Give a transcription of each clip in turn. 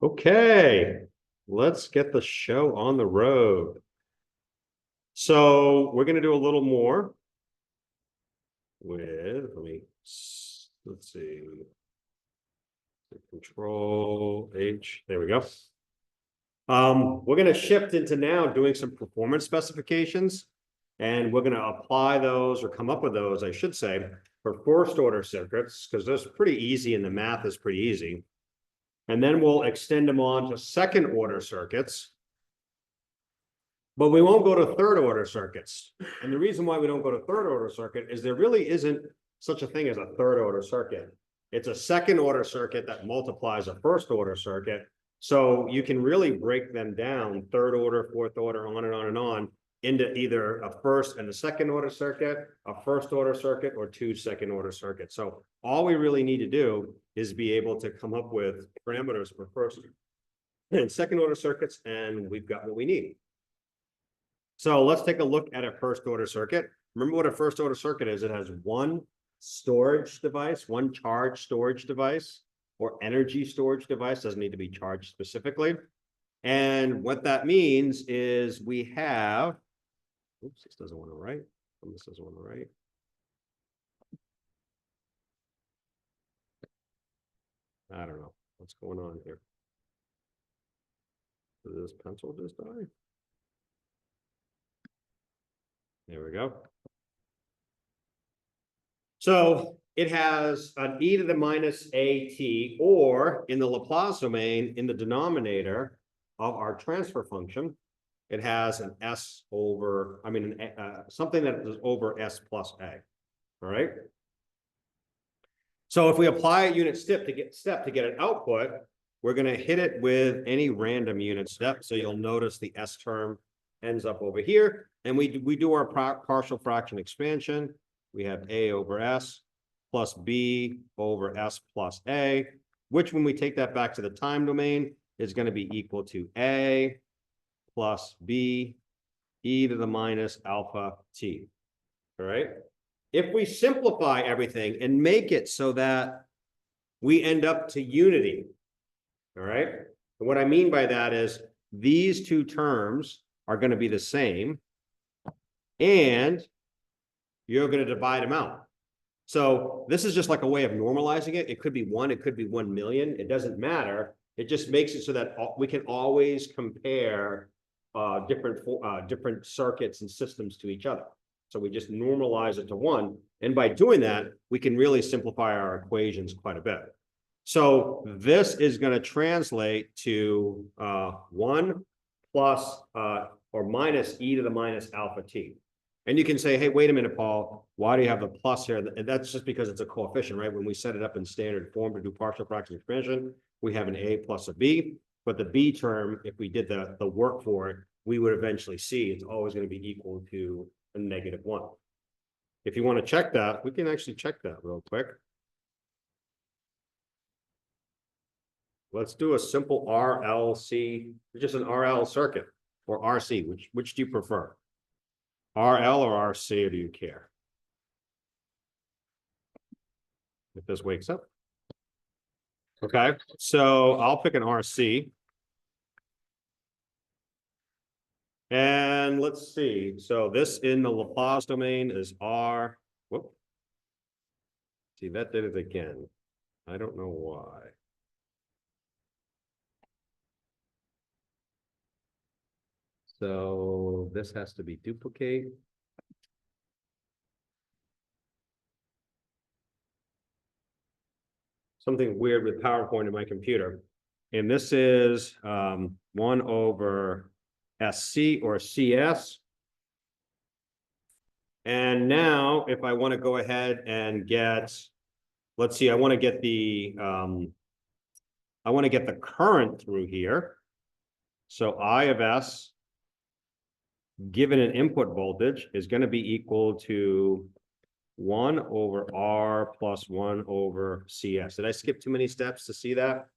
Okay, let's get the show on the road. So we're going to do a little more with, let's see, Control H, there we go. We're going to shift into now doing some performance specifications, and we're going to apply those or come up with those, I should say, for first order circuits, because those are pretty easy and the math is pretty easy. And then we'll extend them on to second order circuits. But we won't go to third order circuits. And the reason why we don't go to third order circuit is there really isn't such a thing as a third order circuit. It's a second order circuit that multiplies a first order circuit. So you can really break them down, third order, fourth order, on and on, into either a first and a second order circuit, a first order circuit, or two second order circuits. So all we really need to do is be able to come up with parameters for first and second order circuits, and we've got what we need. So let's take a look at a first order circuit. Remember what a first order circuit is. It has one storage device, one charge storage device, or energy storage device. Doesn't need to be charged specifically. And what that means is we have, oops, this doesn't want to write. This doesn't want to write. I don't know what's going on here. Did this pencil just die? There we go. So it has an e to the minus at, or in the Laplace domain, in the denominator of our transfer function, it has an s over, something that is over s plus a. All right. So if we apply a unit step to get an output, we're going to hit it with any random unit step. So you'll notice the s term ends up over here. And we do our partial fraction expansion. We have a over s plus b over s plus a, which when we take that back to the time domain is going to be equal to a plus b e to the minus alpha t. All right. If we simplify everything and make it so that we end up to unity, all right? And what I mean by that is these two terms are going to be the same, and you're going to divide them out. So this is just like a way of normalizing it. It could be 1, it could be 1 million. It doesn't matter. It just makes it so that we can always compare different circuits and systems to each other. So we just normalize it to 1. And by doing that, we can really simplify our equations quite a bit. So this is going to translate to 1 plus or minus e to the minus alpha t. And you can say, hey, wait a minute, Paul, why do you have the plus here? And that's just because it's a coefficient, right? When we set it up in standard form to do partial fraction expansion, we have an a plus a b. But the b term, if we did the work for it, we would eventually see it's always going to be equal to a -1. If you want to check that, we can actually check that real quick. Let's do a simple RLC, just an RL circuit, or RC. Which do you prefer? RL or RC, or do you care? If this wakes up. Okay, so I'll pick an RC. And let's see. So this in the Laplace domain is R. Whoop. See, that did it again. I don't know why. So this has to be duplicate. Something weird with PowerPoint in my computer. And this is 1 over SC or CS. And now if I want to go ahead and get, let's see, I want to get the current through here. So I of S given an input voltage is going to be equal to 1 over R plus 1 over CS. Did I skip too many steps to see that?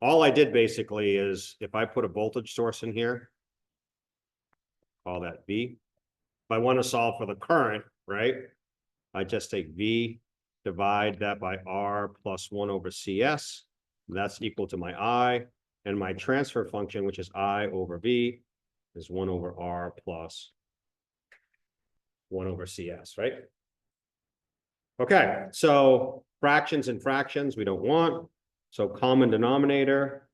All I did basically is if I put a voltage source in here, call that V. If I want to solve for the current, right, I just take V, divide that by R plus 1 over CS. That's equal to my I. And my transfer function, which is I over V, is 1 over R plus 1 over CS, right? Okay, so fractions and fractions we don't want. So common denominator,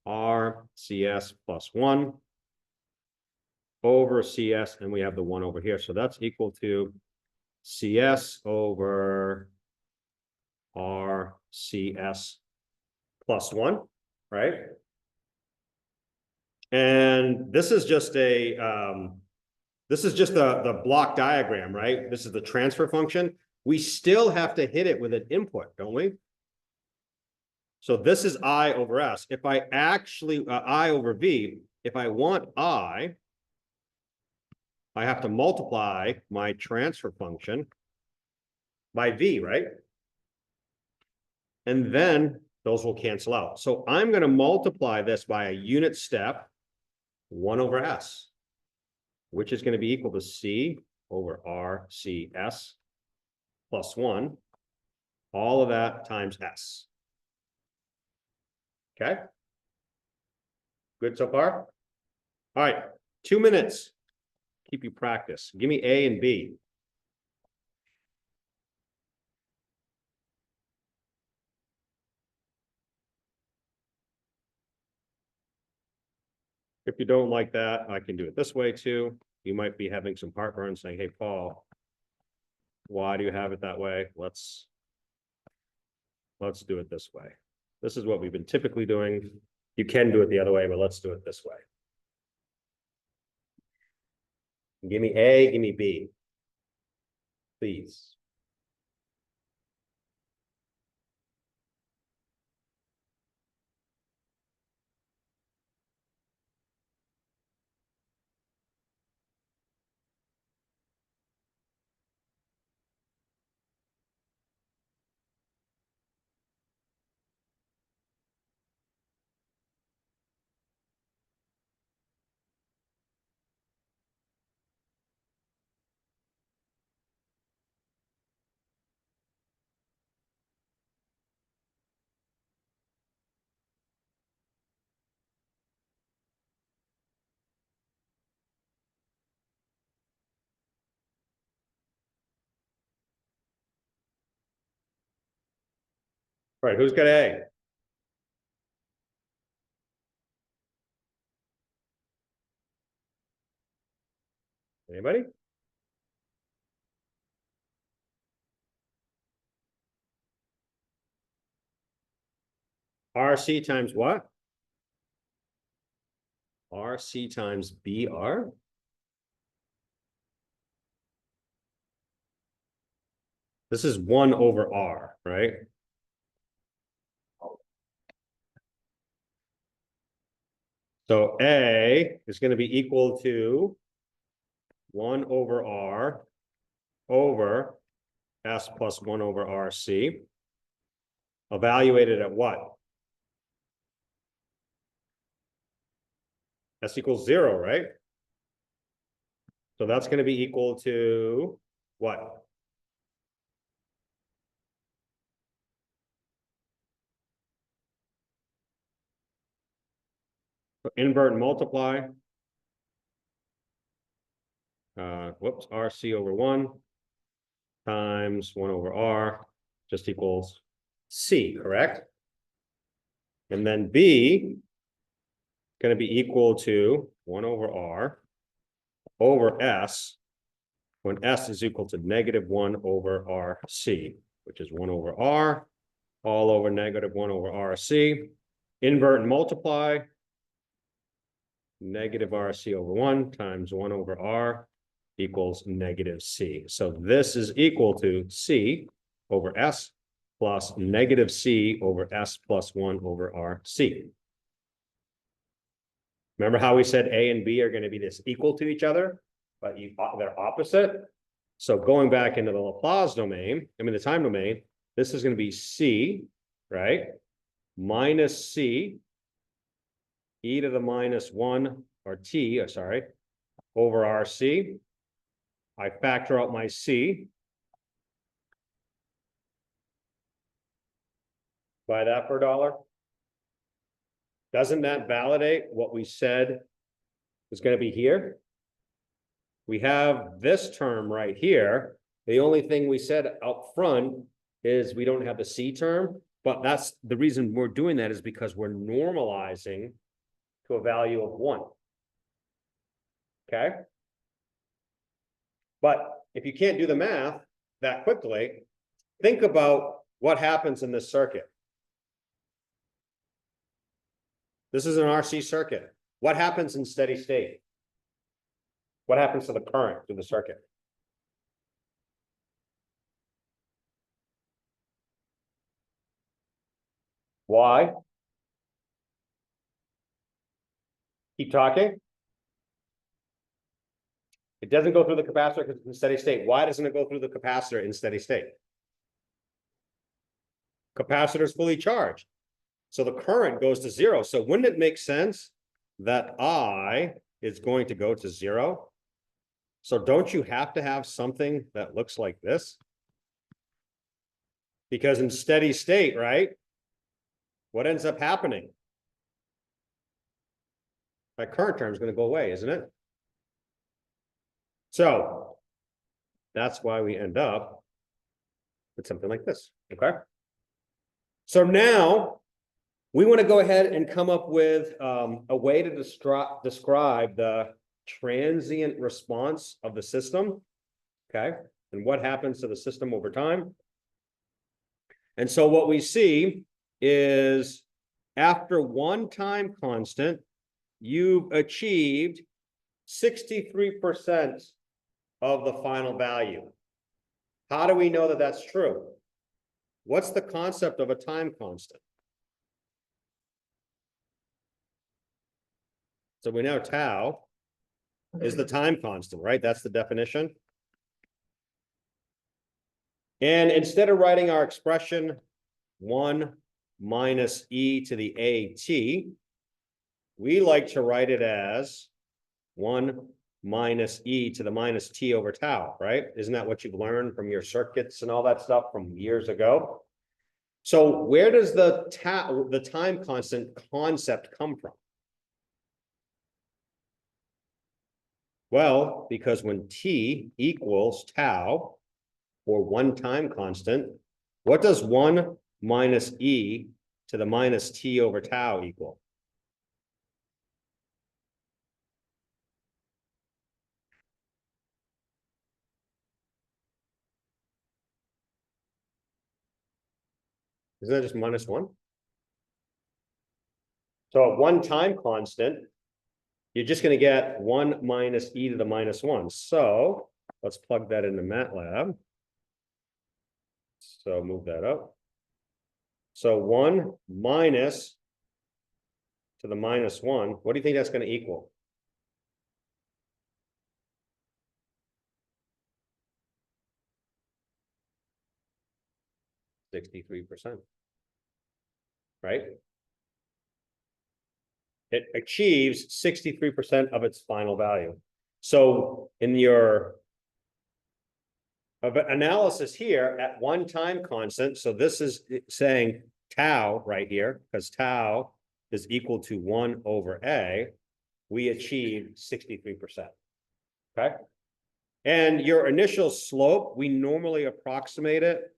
R CS plus 1 over CS, and we have the 1 over here. So that's equal to CS over R CS plus 1, right? And this is just a the block diagram, right? This is the transfer function. We still have to hit it with an input, don't we? So this is I over S. If I actually, I over V, if I want I have to multiply my transfer function by V, right? And then those will cancel out. So I'm going to multiply this by a unit step, 1 over S, which is going to be equal to C over RCS plus 1, all of that times S. Okay? Good so far? All right, 2 minutes. Keep you practice. Give me A and B. If you don't like that, I can do it this way too. You might be having some heartburn saying, hey, Paul, why do you have it that way? Let's do it this way. This is what we've been typically doing. You can do it the other way, but let's do it this way. Give me A, give me B, please. All right, who's got A? Anybody? RC times what? RC times BR? This is 1 over R, right? So A is going to be equal to 1 over R over S plus 1 over RC. Evaluated at what? S equals 0, right? So that's going to be equal to what? So invert and multiply. Whoops, RC over 1 times 1 over R just equals C, correct? And then B going to be equal to 1 over R over S when S is equal to negative 1 over RC, which is 1 over R all over negative 1 over RC. Invert and multiply. Negative RC over 1 times 1 over R equals negative C. So this is equal to C over S plus negative C over S plus 1 over RC. Remember how we said A and B are going to be this equal to each other, but they're opposite? So going back into the Laplace domain, the time domain, this is going to be C, right? Minus C, e to the minus 1, or T, sorry, over RC. I factor out my C. Buy that for $1. Doesn't that validate what we said is going to be here? We have this term right here. The only thing we said up front is we don't have the C term, but that's the reason we're doing that is because we're normalizing to a value of 1. Okay? But if you can't do the math that quickly, think about what happens in this circuit. This is an RC circuit. What happens in steady state? What happens to the current through the circuit? Why? Keep talking. It doesn't go through the capacitor because it's in steady state. Why doesn't it go through the capacitor in steady state? Capacitor is fully charged. So the current goes to 0. So wouldn't it make sense that I is going to go to 0? So don't you have to have something that looks like this? Because in steady state, right? What ends up happening? That current term is going to go away, isn't it? So that's why we end up with something like this, okay? So now we want to go ahead and come up with a way to describe the transient response of the system, okay? And what happens to the system over time. And so what we see is after one time constant, you've achieved 63% of the final value. How do we know that that's true? What's the concept of a time constant? So we know tau is the time constant, right? That's the definition. And instead of writing our expression 1 minus e to the AT, we like to write it as 1 minus e to the minus t over tau, right? Isn't that what you've learned from your circuits and all that stuff from years ago? So where does the time constant concept come from? Well, because when t equals tau, or one time constant, what does 1 minus e to the minus t over tau equal? Isn't that just minus 1? So at one time constant, you're just going to get 1 minus e to the minus 1. So let's plug that into MATLAB. So move that up. So 1 minus to the minus 1, what do you think that's going to equal? %63, right? It achieves 63% of its final value. So in your analysis here at one time constant, so this is saying tau right here, because tau is equal to 1 over a, we achieve 63%, okay? And your initial slope, we normally approximate it.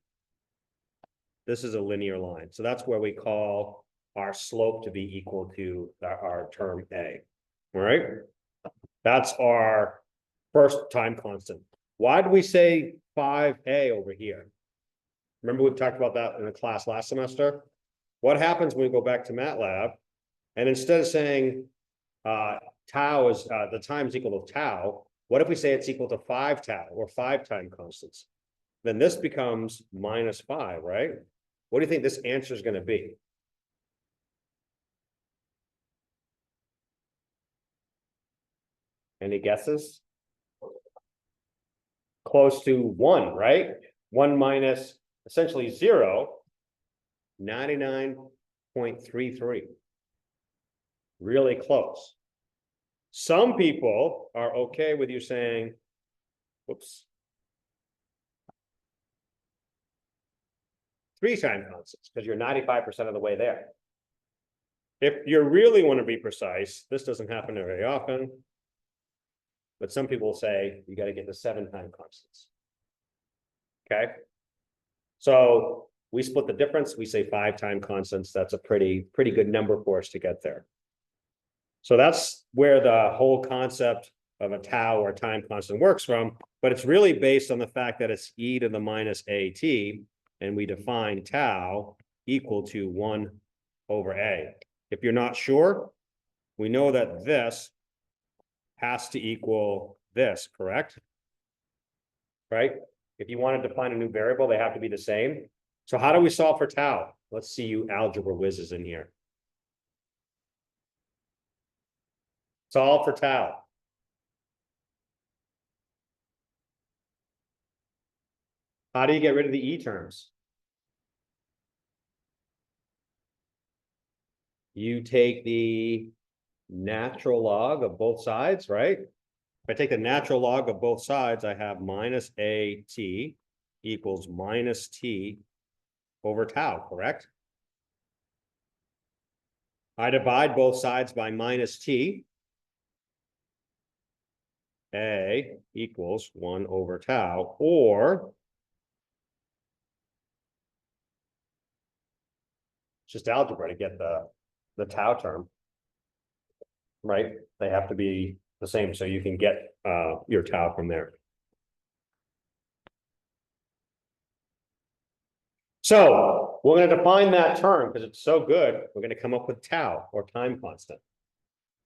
This is a linear line. So that's where we call our slope to be equal to our term a, all right? That's our first time constant. Why do we say 5a over here? Remember we talked about that in the class last semester? What happens when we go back to MATLAB and instead of saying tau is the time is equal to tau, what if we say it's equal to 5 tau or 5 time constants? Then this becomes minus 5, right? What do you think this answer is going to be? Any guesses? Close to 1, right? 1 minus essentially 0, 99.33. Really close. Some people are okay with you saying, whoops, 3 time constants, because you're 95% of the way there. If you really want to be precise, this doesn't happen very often. But some people say you got to get to 7 time constants. Okay. So we split the difference. We say 5 time constants. That's a pretty good number for us to get there. So that's where the whole concept of a tau or time constant works from. But it's really based on the fact that it's e to the minus at, and we define tau equal to 1 over a. If you're not sure, we know that this has to equal this, correct? Right? If you want to define a new variable, they have to be the same. So how do we solve for tau? Let's see you algebra whizzes in here. Solve for tau. How do you get rid of the e terms? You take the natural log of both sides, right? If I take the natural log of both sides, I have minus at equals minus t over tau, correct? I divide both sides by minus t. A equals 1 over tau, or just algebra to get the tau term, right? They have to be the same, so you can get your tau from there. So we're going to define that term because it's so good. We're going to come up with tau, or time constant.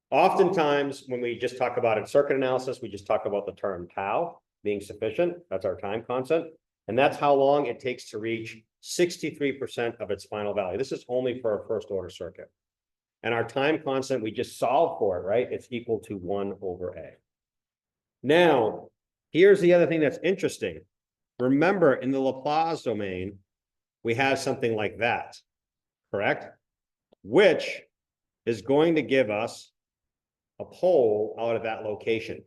Oftentimes, when we just talk about it circuit analysis, we just talk about the term tau being sufficient. That's our time constant. And that's how long it takes to reach 63% of its final value. This is only for a first order circuit. And our time constant, we just solve for it, right? It's equal to 1 over a. Now, here's the other thing that's interesting. Remember, in the Laplace domain, we have something like that, correct? Which is going to give us a pole out of that location.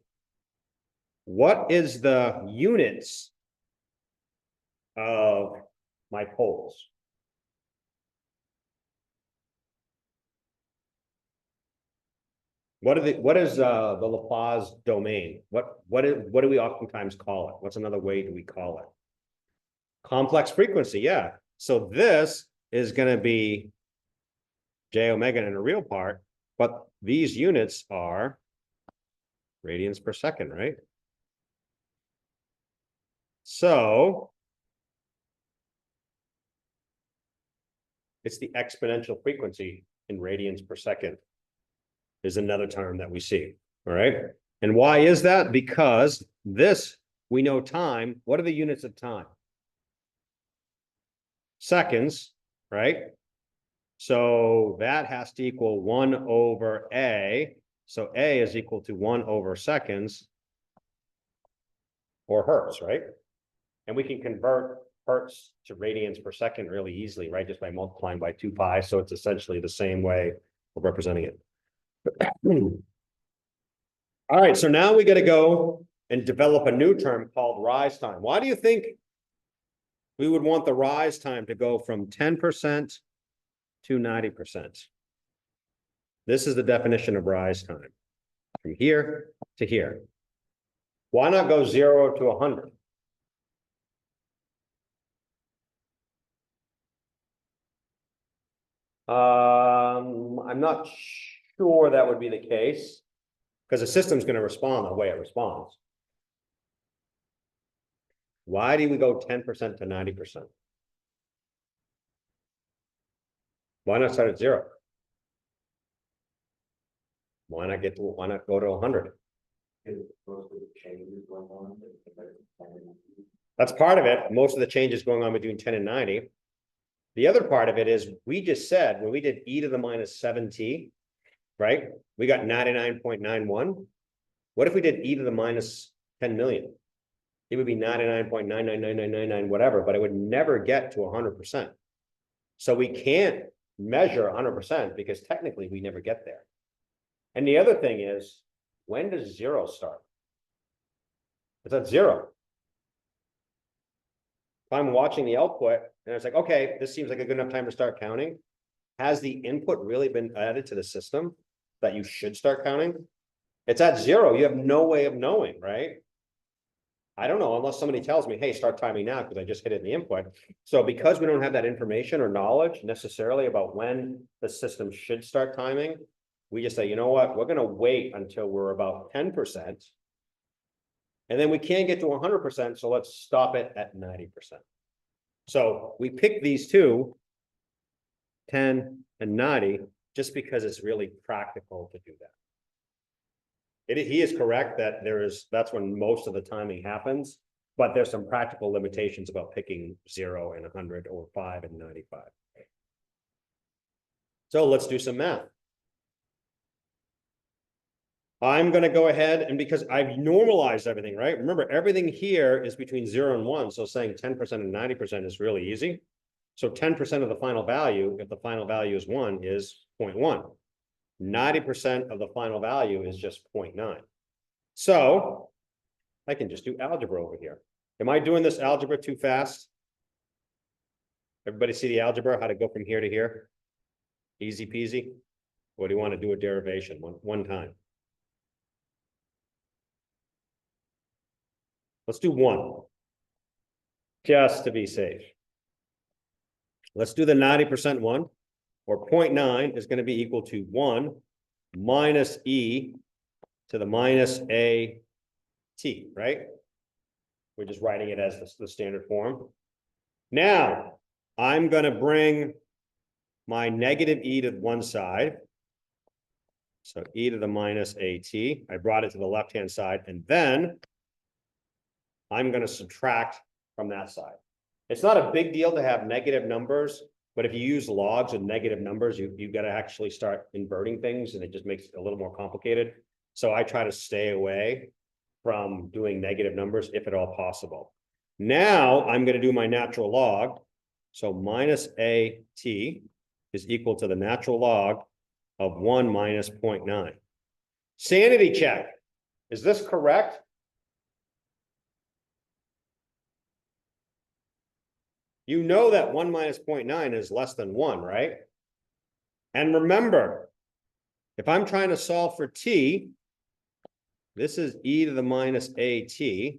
What is the units of my poles? What is the Laplace domain? What do we oftentimes call it? What's another way do we call it? Complex frequency, yeah. So this is going to be j omega in a real part, but these units are radians per second, right? So it's the exponential frequency in radians per second is another term that we see, all right? And why is that? Because this, we know time. What are the units of time? Seconds, right? So that has to equal 1 over a. So a is equal to 1 over seconds, or hertz, right? And we can convert hertz to radians per second really easily, right? Just by multiplying by 2 pi. So it's essentially the same way of representing it. All right, so now we got to go and develop a new term called rise time. Why do you think we would want the rise time to go from 10% to 90%? This is the definition of rise time, from here to here. Why not go 0 to 100? I'm not sure that would be the case, because the system's going to respond the way it responds. Why do we go 10% to 90%? Why not start at 0? Why not go to 100? That's part of it. Most of the changes going on between 10 and 90. The other part of it is we just said when we did e to the minus 7t, right? We got 99.91. What if we did e to the minus 10 million? It would be 99.999999 whatever, but it would never get to 100%. So we can't measure 100% because technically we never get there. And the other thing is, when does 0 start? It's at 0. If I'm watching the output and it's like, okay, this seems like a good enough time to start counting, has the input really been added to the system that you should start counting? It's at 0. You have no way of knowing, right? I don't know unless somebody tells me, hey, start timing now because I just hit it in the input. So because we don't have that information or knowledge necessarily about when the system should start timing, we just say, you know what, we're going to wait until we're about 10%. And then we can't get to 100%. So let's stop it at 90%. So we pick these two, 10 and 90, just because it's really practical to do that. He is correct that that's when most of the timing happens, but there's some practical limitations about picking 0 and 100 or 5 and 95. So let's do some math. I'm going to go ahead and because I've normalized everything, right? Remember, everything here is between 0 and 1. So saying 10% and 90% is really easy. So 10% of the final value, if the final value is 1, is 0.1. 90% of the final value is just 0.9. So I can just do algebra over here. Am I doing this algebra too fast? Everybody see the algebra, how to go from here to here? Easy peasy. Or do you want to do a derivation one time? Let's do 1, just to be safe. Let's do the 90% one, or 0.9 is going to be equal to 1 minus e to the minus a t, right? We're just writing it as the standard form. Now, I'm going to bring my negative e to one side. So e to the minus at. I brought it to the left-hand side, and then I'm going to subtract from that side. It's not a big deal to have negative numbers, but if you use logs and negative numbers, you've got to actually start inverting things, and it just makes it a little more complicated. So I try to stay away from doing negative numbers if at all possible. Now I'm going to do my natural log. So minus at is equal to the natural log of 1 minus 0.9. Sanity check. Is this correct? You know that 1 minus 0.9 is less than 1, right? And remember, if I'm trying to solve for t, this is e to the minus at,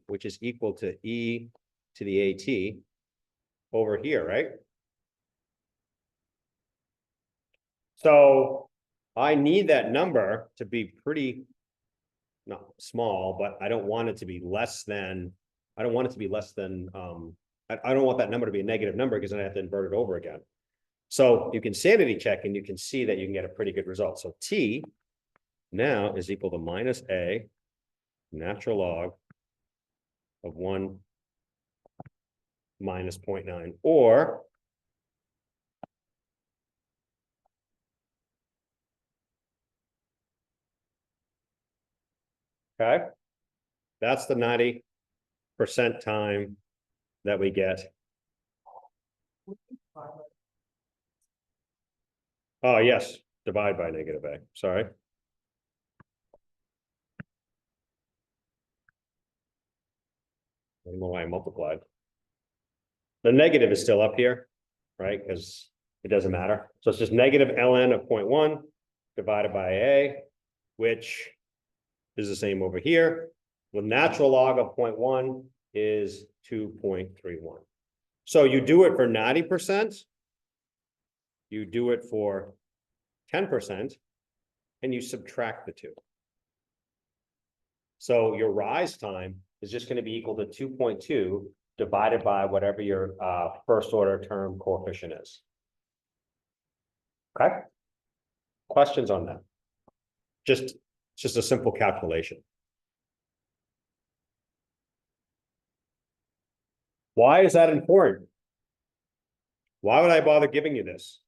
which is equal to e to the at over here, right? So I need that number to be pretty, not small, but I don't want it to be less than, I don't want that number to be a negative number because then I have to invert it over again. So you can sanity check and you can see that you can get a pretty good result. So t now is equal to minus a natural log of 1 minus 0.9, or okay, that's the 90% time that we get. Oh, yes, divide by negative a, sorry. I don't know why I multiplied. The negative is still up here, right? Because it doesn't matter. So it's just negative ln of 0.1 divided by a, which is the same over here. The natural log of 0.1 is 2.31. So you do it for 90%, you do it for 10%, and you subtract the two. So your rise time is just going to be equal to 2.2 divided by whatever your first order term coefficient is. Okay? Questions on that? Just a simple calculation. Why is that important? Why would I bother giving you this?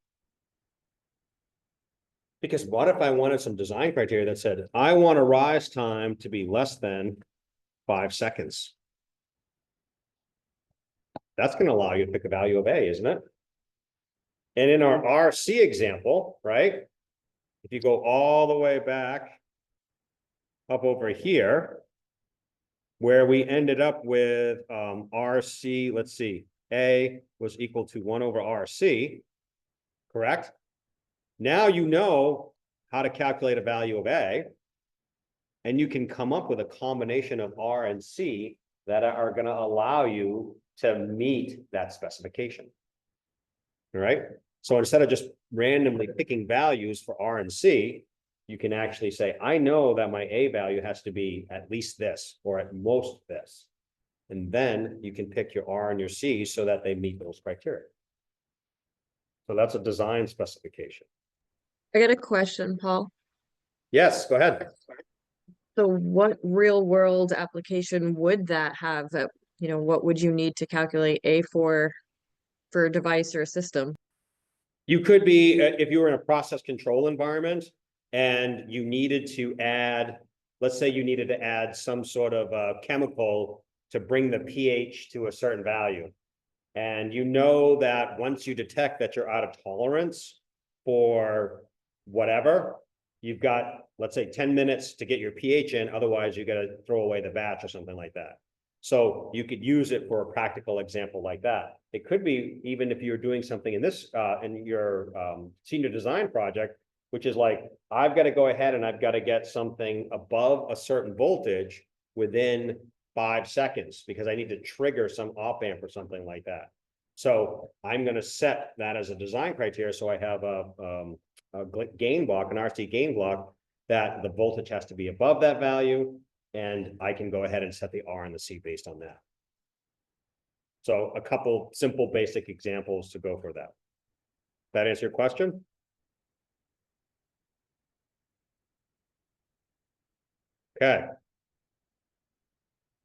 Because what if I wanted some design criteria that said, I want a rise time to be less than 5 seconds? That's going to allow you to pick a value of A, isn't it? And in our RC example, right? If you go all the way back up over here, where we ended up with RC, let's see, A was equal to 1 over RC, correct? Now you know how to calculate a value of A, and you can come up with a combination of R and C that are going to allow you to meet that specification. All right. So instead of just randomly picking values for R and C, you can actually say, I know that my A value has to be at least this, or at most this. And then you can pick your R and your C so that they meet those criteria. So that's a design specification. I got a question, Paul. Yes, go ahead. So what real world application would that have? That, what would you need to calculate A for a device or a system? You could be, if you were in a process control environment and you needed to add, let's say you needed to add some sort of chemical to bring the pH to a certain value. And you know that once you detect that you're out of tolerance for whatever, you've got, let's say, 10 minutes to get your pH in, otherwise you got to throw away the batch or something like that. So you could use it for a practical example like that. It could be even if you're doing something in this, in your senior design project, which is like, I've got to go ahead and I've got to get something above a certain voltage within 5 seconds because I need to trigger some op amp or something like that. So I'm going to set that as a design criteria. So I have a gain block, an RC gain block, that the voltage has to be above that value. And I can go ahead and set the R and the C based on that. So a couple simple basic examples to go for that. That answer your question? Okay.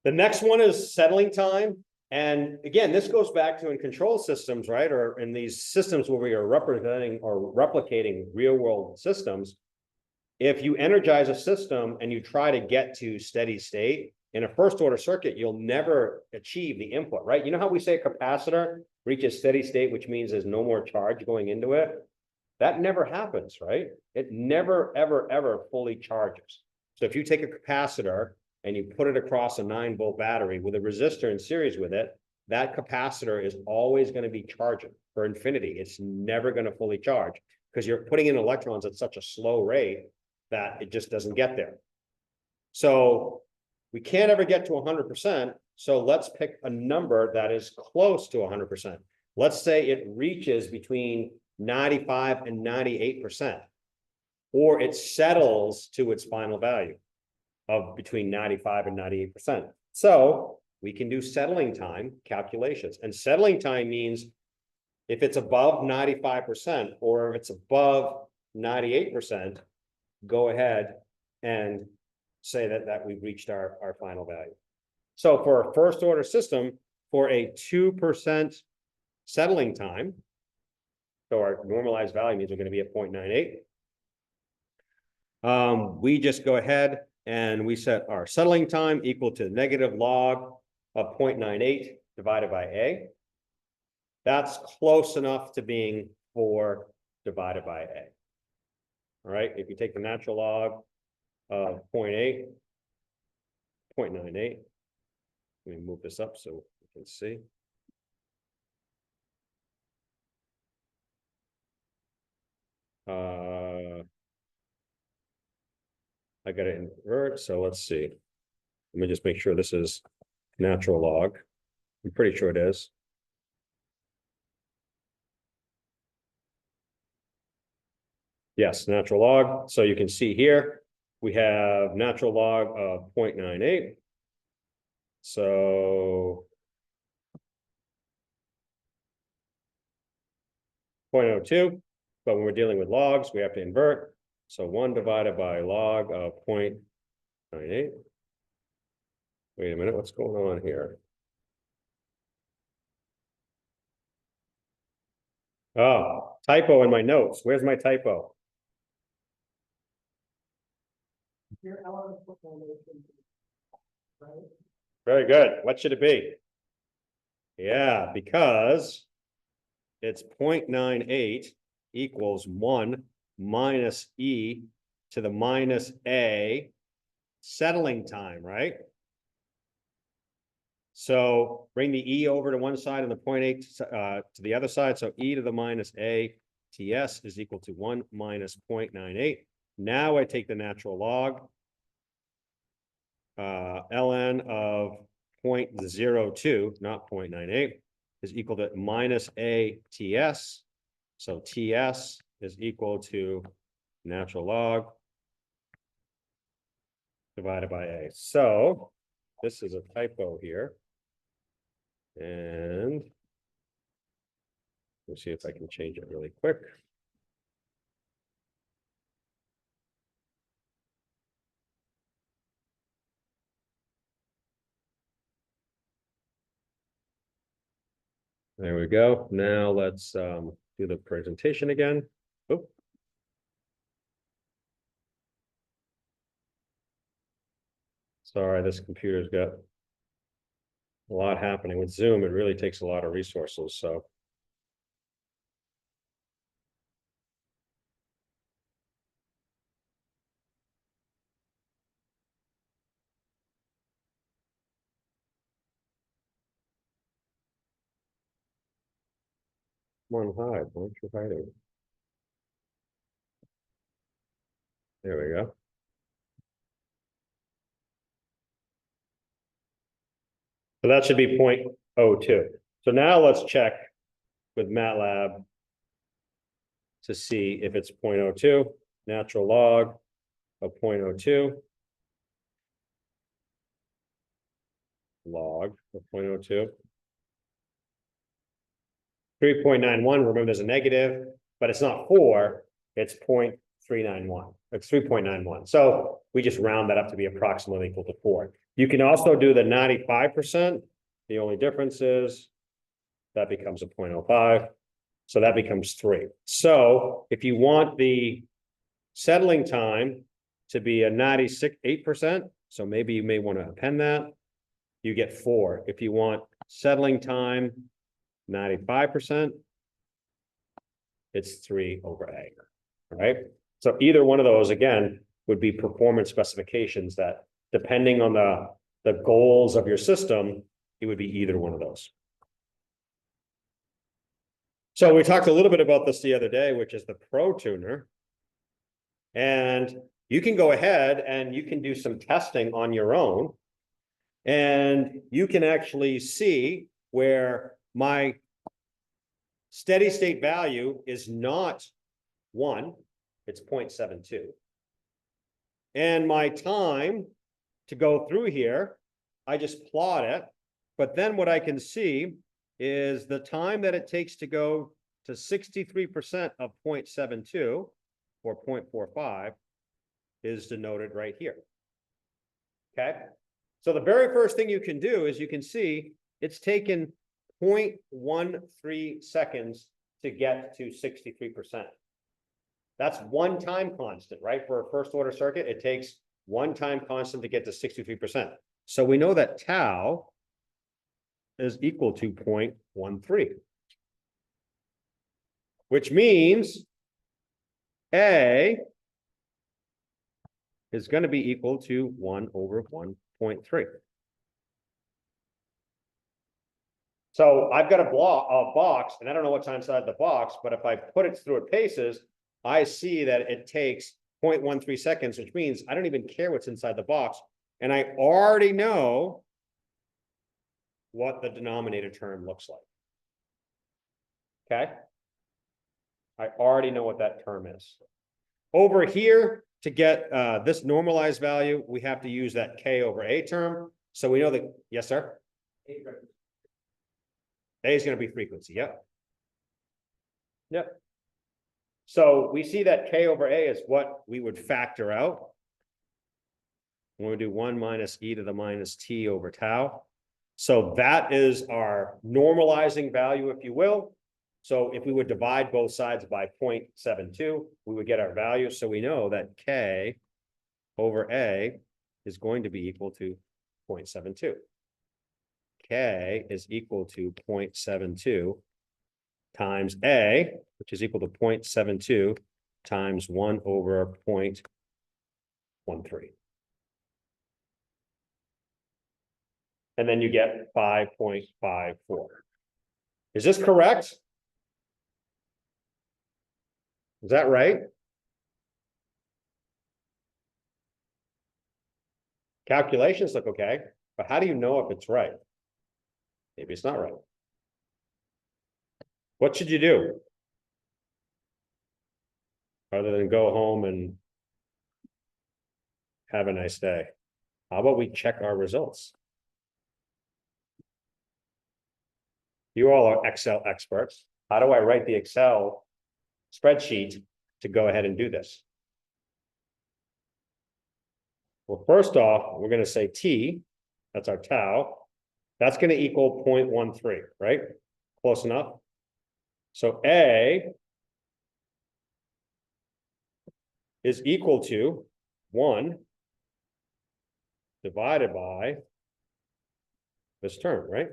The next one is settling time. And again, this goes back to in control systems, right? Or in these systems where we are representing or replicating real world systems. If you energize a system and you try to get to steady state in a first order circuit, you'll never achieve the input, right? You know how we say a capacitor reaches steady state, which means there's no more charge going into it? That never happens, right? It never, ever, ever fully charges. So if you take a capacitor and you put it across a 9-volt battery with a resistor in series with it, that capacitor is always going to be charging for infinity. It's never going to fully charge because you're putting in electrons at such a slow rate that it just doesn't get there. So we can't ever get to 100%. So let's pick a number that is close to 100%. Let's say it reaches between 95 and 98%, or it settles to its final value of between 95 and 98%. So we can do settling time calculations. And settling time means if it's above 95% or if it's above 98%, go ahead and say that we've reached our final value. So for a first order system, for a 2% settling time, so our normalized value means we're going to be at 0.98. We just go ahead and we set our settling time equal to negative log of 0.98 divided by A. That's close enough to being 4 divided by A. All right, if you take the natural log of 0.98, let me move this up so you can see. I got to invert, so let's see. Let me just make sure this is natural log. I'm pretty sure it is. Yes, natural log. So you can see here, we have natural log of 0.98. So 0.02, but when we're dealing with logs, we have to invert. So 1 divided by log of 0.98. Wait a minute, what's going on here? Oh, typo in my notes. Where's my typo? Very good. What should it be? Yeah, because it's 0.98 equals 1 minus E to the minus A settling time, right? So bring the E over to one side and the 0.8 to the other side. So E to the minus A TS is equal to 1 minus 0.98. Now I take the natural log. Ln of 0.02, not 0.98, is equal to minus a TS. So TS is equal to natural log divided by a. So this is a typo here. And let's see if I can change it really quick. There we go. Now let's do the presentation again. Oh. Sorry, this computer's got a lot happening with Zoom. It really takes a lot of resources. So come on, hide. Why aren't you hiding? There we go. So that should be 0.02. So now let's check with MATLAB to see if it's 0.02, natural log of 0.02, log of 0.02. 3.91, remember there's a negative, but it's not 4, it's 0.391. It's 3.91. So we just round that up to be approximately equal to 4. You can also do the 95%. The only difference is that becomes a 0.05. So that becomes 3. So if you want the settling time to be a 98%, so maybe you may want to append that, you get 4. If you want settling time 95%, it's 3 over A, right? So either one of those, again, would be performance specifications that, depending on the goals of your system, it would be either one of those. So we talked a little bit about this the other day, which is the Pro Tuner. And you can go ahead and you can do some testing on your own. And you can actually see where my steady state value is not 1, it's 0.72. And my time to go through here, I just plot it. But then what I can see is the time that it takes to go to 63% of 0.72 or 0.45 is denoted right here. Okay. So the very first thing you can do is you can see it's taken 0.13 seconds to get to 63%. That's one time constant, right? For a first order circuit, it takes one time constant to get to 63%. So we know that tau is equal to 0.13, which means A is going to be equal to 1 over 1.3. So I've got a box, and I don't know what's inside the box, but if I put it through its paces, I see that it takes 0.13 seconds, which means I don't even care what's inside the box. And I already know what the denominator term looks like. Okay. I already know what that term is. Over here, to get this normalized value, we have to use that K over A term. So we know that, yes, sir? A is going to be frequency. Yep. Yep. So we see that K over A is what we would factor out when we do 1 minus e to the minus t over tau. So that is our normalizing value, if you will. So if we would divide both sides by 0.72, we would get our value. So we know that K over A is going to be equal to 0.72. K is equal to 0.72 times A, which is equal to 0.72 times 1 over 0.13. And then you get 5.54. Is this correct? Is that right? Calculations look okay, but how do you know if it's right? Maybe it's not right. What should you do? Other than go home and have a nice day. How about we check our results? You all are Excel experts. How do I write the Excel spreadsheet to go ahead and do this? Well, first off, we're going to say T, that's our tau. That's going to equal 0.13, right? Close enough. So A is equal to 1 divided by this term, right?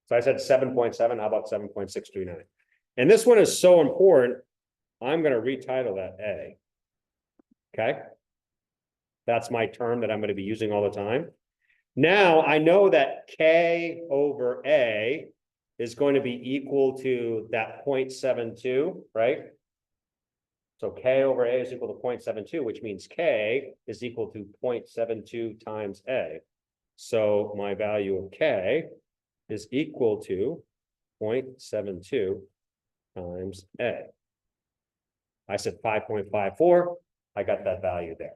So I said 7.7, how about 7.639? And this one is so important, I'm going to retitle that A. Okay? That's my term that I'm going to be using all the time. Now I know that K over A is going to be equal to that 0.72, right? So K over A is equal to 0.72, which means K is equal to 0.72 times A. So my value of K is equal to 0.72 times A. I said 5.54. I got that value there.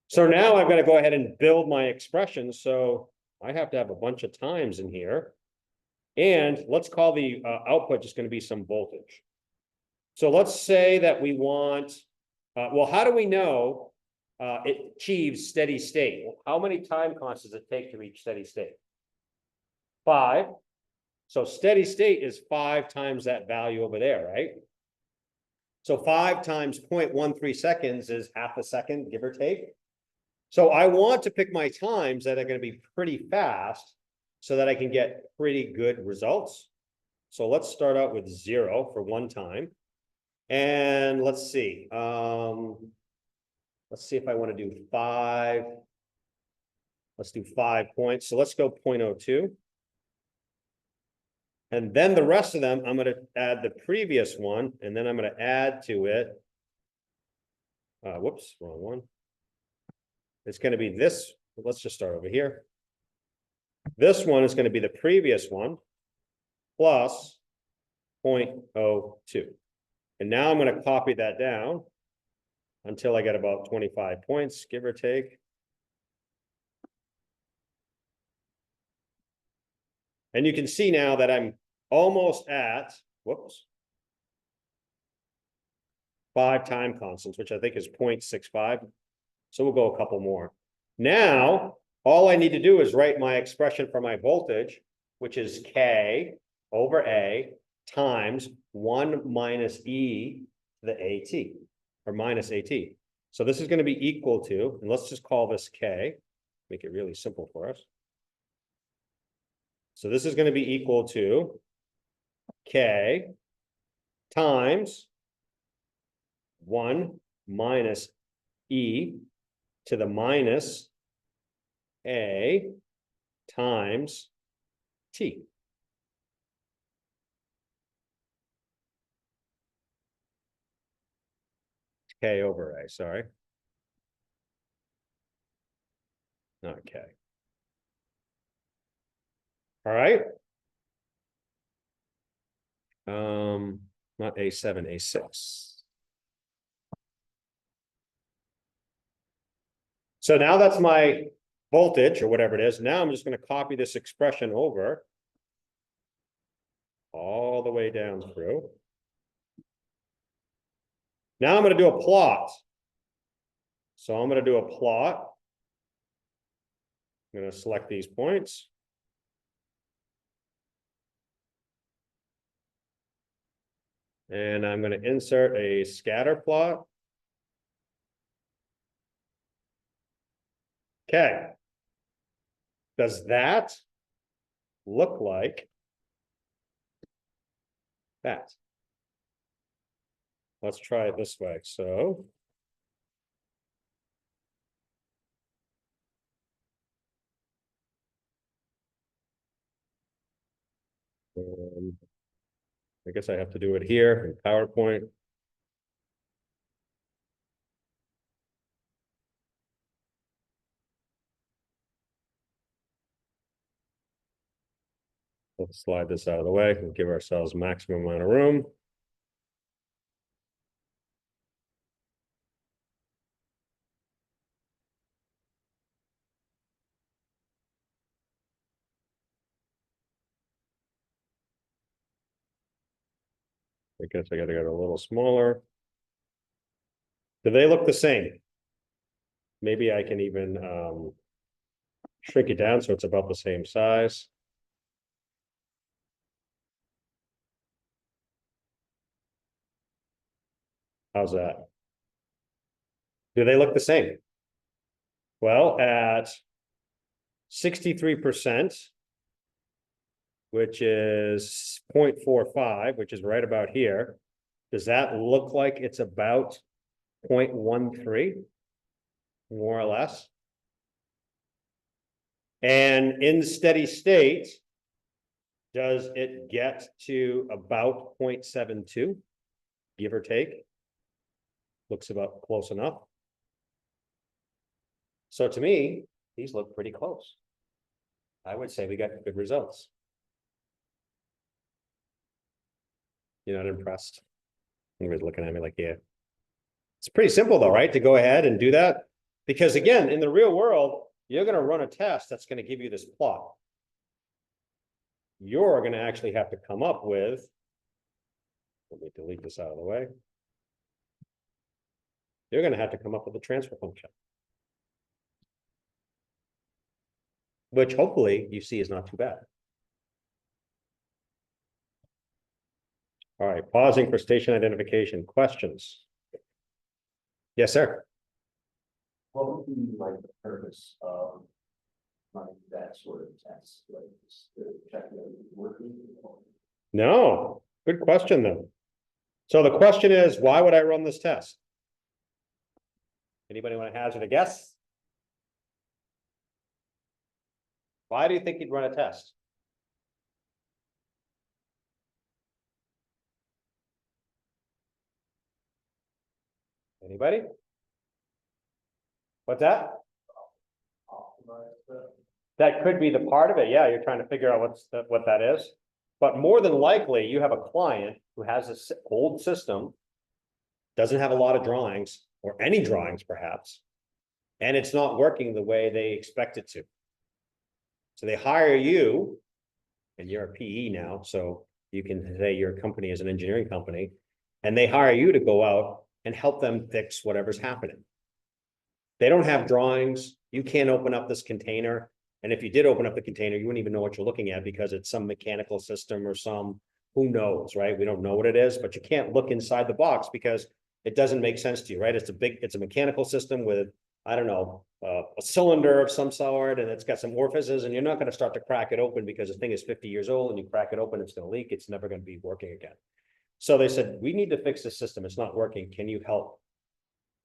So now I've got to go ahead and build my expression. So I have to have a bunch of times in here. And let's call the output just going to be some voltage. So let's say that we want, well, how do we know it achieves steady state? How many time constants does it take to reach steady state? 5. So steady state is 5 times that value over there, right? So 5 times 0.13 seconds is half a second, give or take. So I want to pick my times that are going to be pretty fast so that I can get pretty good results. So let's start out with 0 for one time. And let's see. Let's see if I want to do 5. Let's do 5 points. So let's go 0.02. And then the rest of them, I'm going to add the previous one, and then I'm going to add to it. Whoops, wrong one. It's going to be this. Let's just start over here. This one is going to be the previous one plus 0.02. And now I'm going to copy that down until I get about 25 points, give or take. And you can see now that I'm almost at, whoops, 5 time constants, which I think is 0.65. So we'll go a couple more. Now, all I need to do is write my expression for my voltage, which is K over A times 1 minus E to the AT, or minus AT. So this is going to be equal to, and let's just call this K, make it really simple for us. So this is going to be equal to K times 1 minus E to the minus A times T. K over A, sorry. Not K. All right. Not A7, A6. So now that's my voltage or whatever it is. Now I'm just going to copy this expression over all the way down through. Now I'm going to do a plot. So I'm going to do a plot. I'm going to select these points. And I'm going to insert a scatter plot. Okay. Does that look like that? Let's try it this way. So I guess I have to do it here in PowerPoint. Let's slide this out of the way and give ourselves maximum amount of room. I guess I gotta go a little smaller. Do they look the same? Maybe I can even shrink it down so it's about the same size. How's that? Do they look the same? Well, at 63%, which is 0.45, which is right about here, does that look like it's about 0.13, more or less? And in steady state, does it get to about 0.72, give or take? Looks about close enough. So to me, these look pretty close. I would say we got good results. You're not impressed? Anybody's looking at me like, yeah. It's pretty simple though, right? To go ahead and do that. Because again, in the real world, you're going to run a test that's going to give you this plot. You're going to actually have to come up with, let me delete this out of the way. You're going to have to come up with a transfer function, which hopefully you see is not too bad. All right, pausing for station identification. Questions? Yes, sir. What would be like the purpose of running that sort of test? Like just to check that it's working? No, good question though. So the question is, why would I run this test? Anybody want to hazard a guess? Why do you think you'd run a test? Anybody? What's that? That could be the part of it. Yeah, you're trying to figure out what that is. But more than likely, you have a client who has this old system, doesn't have a lot of drawings or any drawings perhaps, and it's not working the way they expect it to. So they hire you, and you're a PE now, so you can say your company is an engineering company, and they hire you to go out and help them fix whatever's happening. They don't have drawings. You can't open up this container. And if you did open up the container, you wouldn't even know what you're looking at because it's some mechanical system or some, who knows, right? We don't know what it is, but you can't look inside the box because it doesn't make sense to you, right? It's a mechanical system with, I don't know, a cylinder of some sort, and it's got some orifices, and you're not going to start to crack it open because the thing is 50 years old and you crack it open, it's going to leak. It's never going to be working again. So they said, we need to fix this system. It's not working. Can you help?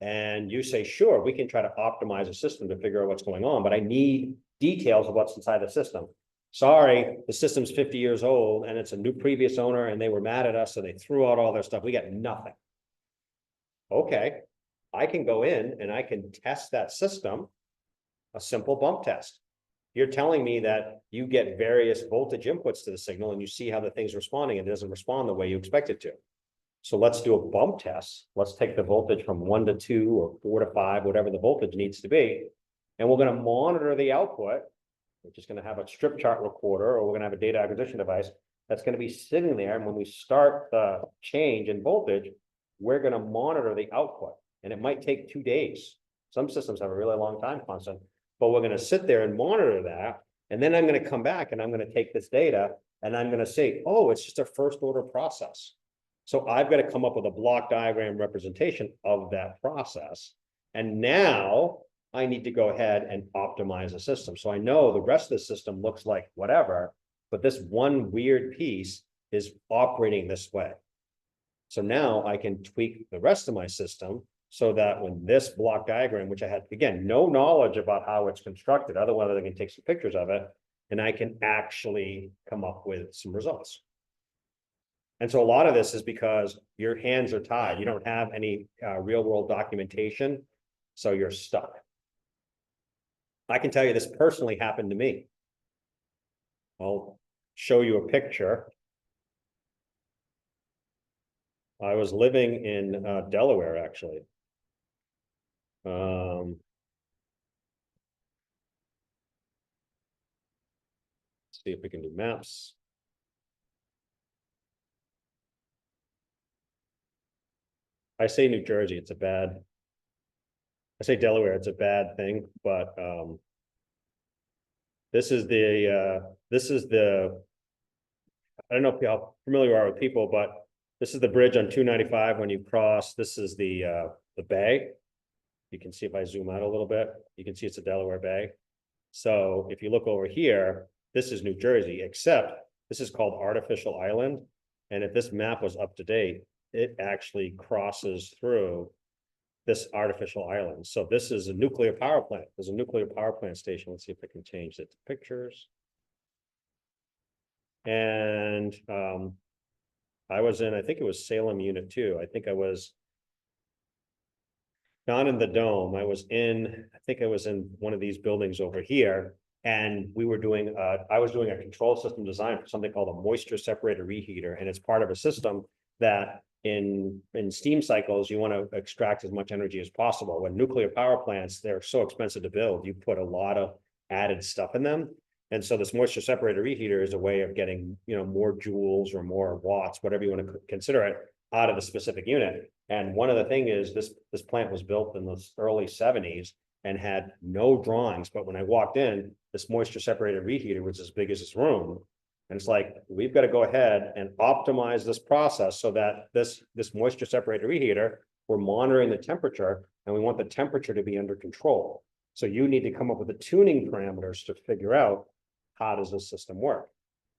And you say, sure, we can try to optimize a system to figure out what's going on, but I need details of what's inside the system. Sorry, the system's 50 years old and it's a new previous owner and they were mad at us, so they threw out all their stuff. We got nothing. Okay, I can go in and I can test that system, a simple bump test. You're telling me that you get various voltage inputs to the signal and you see how the thing's responding and it doesn't respond the way you expect it to. So let's do a bump test. Let's take the voltage from 1 to 2 or 4 to 5, whatever the voltage needs to be. And we're going to monitor the output. We're just going to have a strip chart recorder, or we're going to have a data acquisition device that's going to be sitting there. And when we start the change in voltage, we're going to monitor the output. And it might take 2 days. Some systems have a really long time constant, but we're going to sit there and monitor that. And then I'm going to come back and I'm going to take this data and I'm going to say, oh, it's just a first order process. So I've got to come up with a block diagram representation of that process. And now I need to go ahead and optimize the system. So I know the rest of the system looks like whatever, but this one weird piece is operating this way. So now I can tweak the rest of my system so that when this block diagram, which I had, again, no knowledge about how it's constructed, otherwise I can take some pictures of it, and I can actually come up with some results. And so a lot of this is because your hands are tied. You don't have any real world documentation, so you're stuck. I can tell you this personally happened to me. I'll show you a picture. I was living in Delaware, actually. See if we can do maps. I say New Jersey, it's a bad. I say Delaware, it's a bad thing, but this is the I don't know if how familiar you are with people, but this is the bridge on 295 when you cross. This is the bay. You can see if I zoom out a little bit, you can see it's a Delaware Bay. So if you look over here, this is New Jersey, except this is called Artificial Island. And if this map was up to date, it actually crosses through this artificial island. So this is a nuclear power plant. There's a nuclear power plant station. Let's see if I can change it to pictures. And I was in, I think it was Salem Unit 2. I think I was not in the dome. I think I was in one of these buildings over here. And we were doing, I was doing a control system design for something called a moisture separator reheater. And it's part of a system that in steam cycles, you want to extract as much energy as possible. When nuclear power plants, they're so expensive to build, you put a lot of added stuff in them. And so this moisture separator reheater is a way of getting, more joules or more watts, whatever you want to consider it, out of the specific unit. And one of the things is this plant was built in the early 70s and had no drawings. But when I walked in, this moisture separator reheater was as big as this room. And it's like, we've got to go ahead and optimize this process so that this moisture separator reheater, we're monitoring the temperature and we want the temperature to be under control. So you need to come up with the tuning parameters to figure out how does this system work.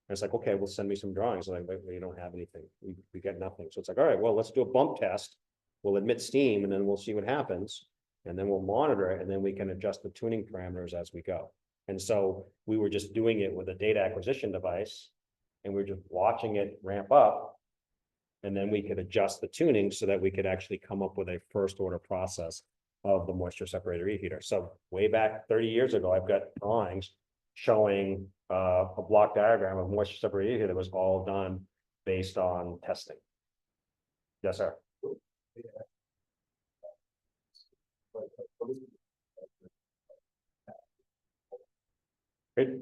And it's like, okay, well, send me some drawings. Like, we don't have anything. We get nothing. So it's like, all right, well, let's do a bump test. We'll emit steam and then we'll see what happens. And then we'll monitor it and then we can adjust the tuning parameters as we go. And so we were just doing it with a data acquisition device and we we're just watching it ramp up. And then we could adjust the tuning so that we could actually come up with a first order process of the moisture separator reheater. So way back 30 years ago, I've got drawings showing a block diagram of moisture separator reheater that was all done based on testing. Yes, sir.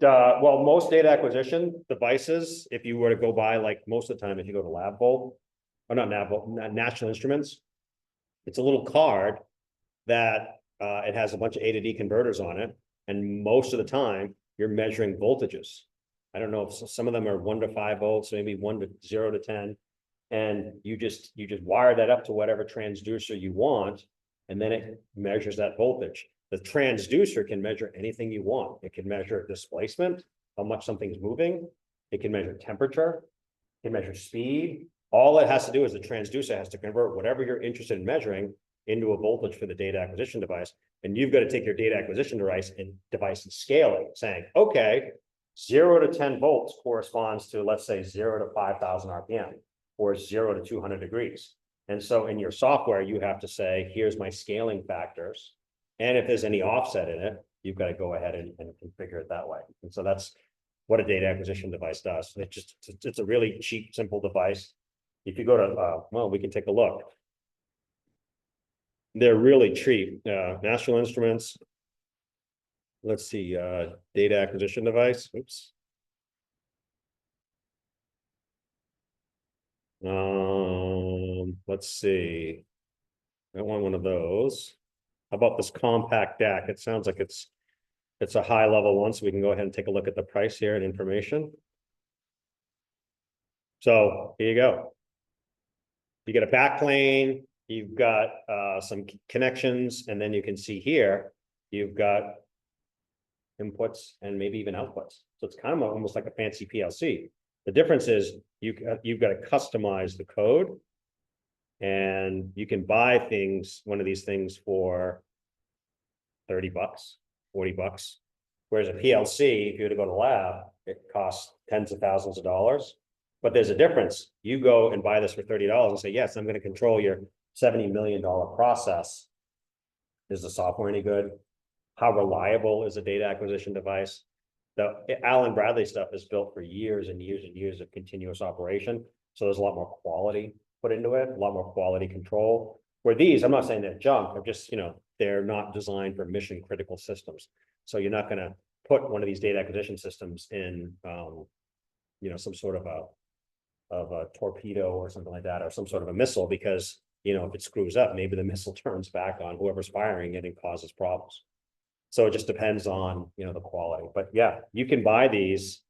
Well, most data acquisition devices, if you were to go by, like most of the time, if you go to LabVolt, or not LabVolt, National Instruments, it's a little card that it has a bunch of A to D converters on it. And most of the time, you're measuring voltages. I don't know if some of them are 1 to 5 volts, maybe 1 to 0 to 10. And you just wire that up to whatever transducer you want, and then it measures that voltage. The transducer can measure anything you want. It can measure displacement, how much something's moving. It can measure temperature. It can measure speed. All it has to do is the transducer has to convert whatever you're interested in measuring into a voltage for the data acquisition device. And you've got to take your data acquisition device and scale it, saying, okay, 0 to 10 volts corresponds to, let's say, 0 to 5,000 RPM or 0 to 200 degrees. And so in your software, you have to say, here's my scaling factors. And if there's any offset in it, you've got to go ahead and configure it that way. And so that's what a data acquisition device does. It's a really cheap, simple device. If you go to, well, we can take a look. They're really cheap. National Instruments. Let's see, data acquisition device. Oops. Let's see. I want one of those. How about this compact DAC? It sounds like it's a high level one, so we can go ahead and take a look at the price here and information. So here you go. You get a backplane, you've got some connections, and then you can see here, you've got inputs and maybe even outputs. So it's kind of almost like a fancy PLC. The difference is you've got to customize the code, and you can buy one of these things for $30, $40. Whereas a PLC, if you were to go to lab, it costs tens of thousands of dollars. But there's a difference. You go and buy this for $30 and say, yes, I'm going to control your $70 million process. Is the software any good? How reliable is a data acquisition device? The Allen Bradley stuff is built for years and years and years of continuous operation. So there's a lot more quality put into it, a lot more quality control. Where these, I'm not saying they're junk, they're just, they're not designed for mission critical systems. So you're not going to put one of these data acquisition systems in, some sort of a torpedo or something like that, or some sort of a missile, because, if it screws up, maybe the missile turns back on whoever's firing it and causes problems. So it just depends on, the quality. But yeah, you can buy these.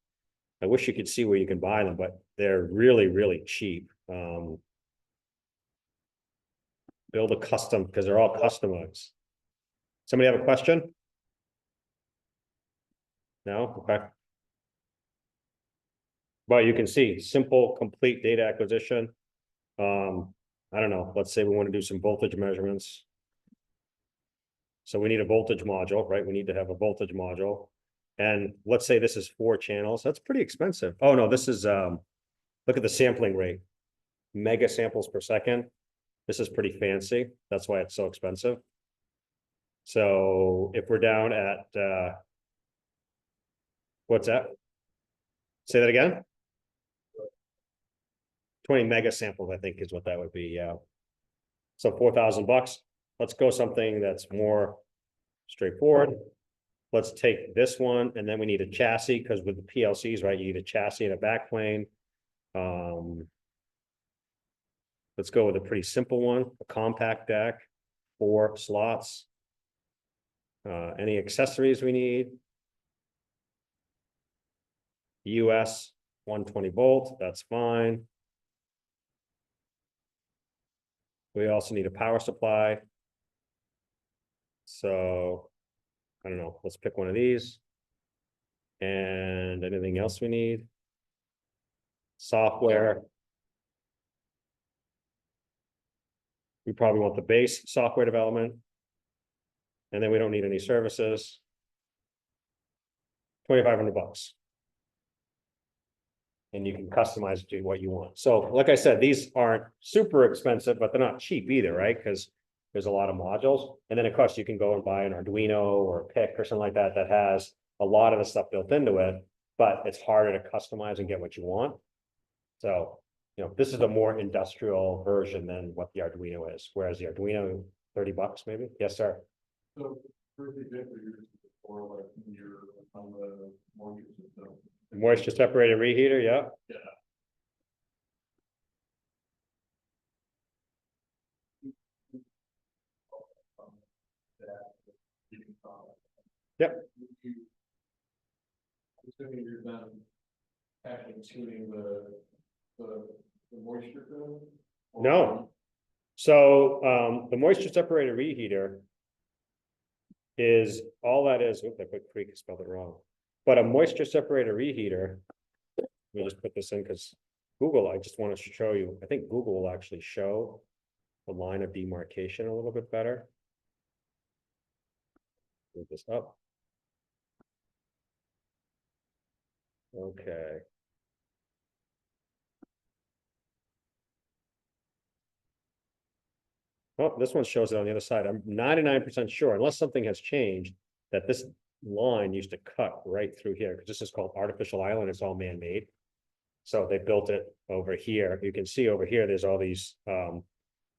I wish you could see where you can buy them, but they're really, really cheap. Build a custom, because they're all customized. Somebody have a question? No? Okay. But you can see simple, complete data acquisition. I don't know, let's say we want to do some voltage measurements. So we need a voltage module, right? We need to have a voltage module. And let's say this is 4 channels. That's pretty expensive. Oh no, this is, look at the sampling rate. Mega samples per second. This is pretty fancy. That's why it's so expensive. So if we're down at, what's that? Say that again? 20 mega samples, I think is what that would be. Yeah. So $4,000. Let's go something that's more straightforward. Let's take this one, and then we need a chassis, because with the PLCs, right, you need a chassis and a backplane. Let's go with a pretty simple one, a compact DAC, 4 slots. Any accessories we need? US 120 volt, that's fine. We also need a power supply. So, I don't know, let's pick one of these. And anything else we need? Software. We probably want the base software development. And then we don't need any services. $2,500. And you can customize it to what you want. So like I said, these aren't super expensive, but they're not cheap either, right? Because there's a lot of modules. And then of course you can go and buy an Arduino or a PIC or something like that that has a lot of the stuff built into it, but it's harder to customize and get what you want. So, this is a more industrial version than what the Arduino is. Whereas the Arduino, $30 maybe. Yes, sir. So, pretty good for like your on the mortgage system. Moisture separated reheater, yeah. Yeah. Yep. Assuming you're done actually tuning the moisture film? No. So the moisture separated reheater is all that is. Oops, I put creek, spelled it wrong. But a moisture separated reheater, let me just put this in because Google, I just want to show you. I think Google will actually show the line of demarcation a little bit better. Move this up. Okay. Oh, this one shows it on the other side. I'm 99% sure, unless something has changed, that this line used to cut right through here, because this is called artificial island. It's all man-made. So they built it over here. You can see over here, there's all these,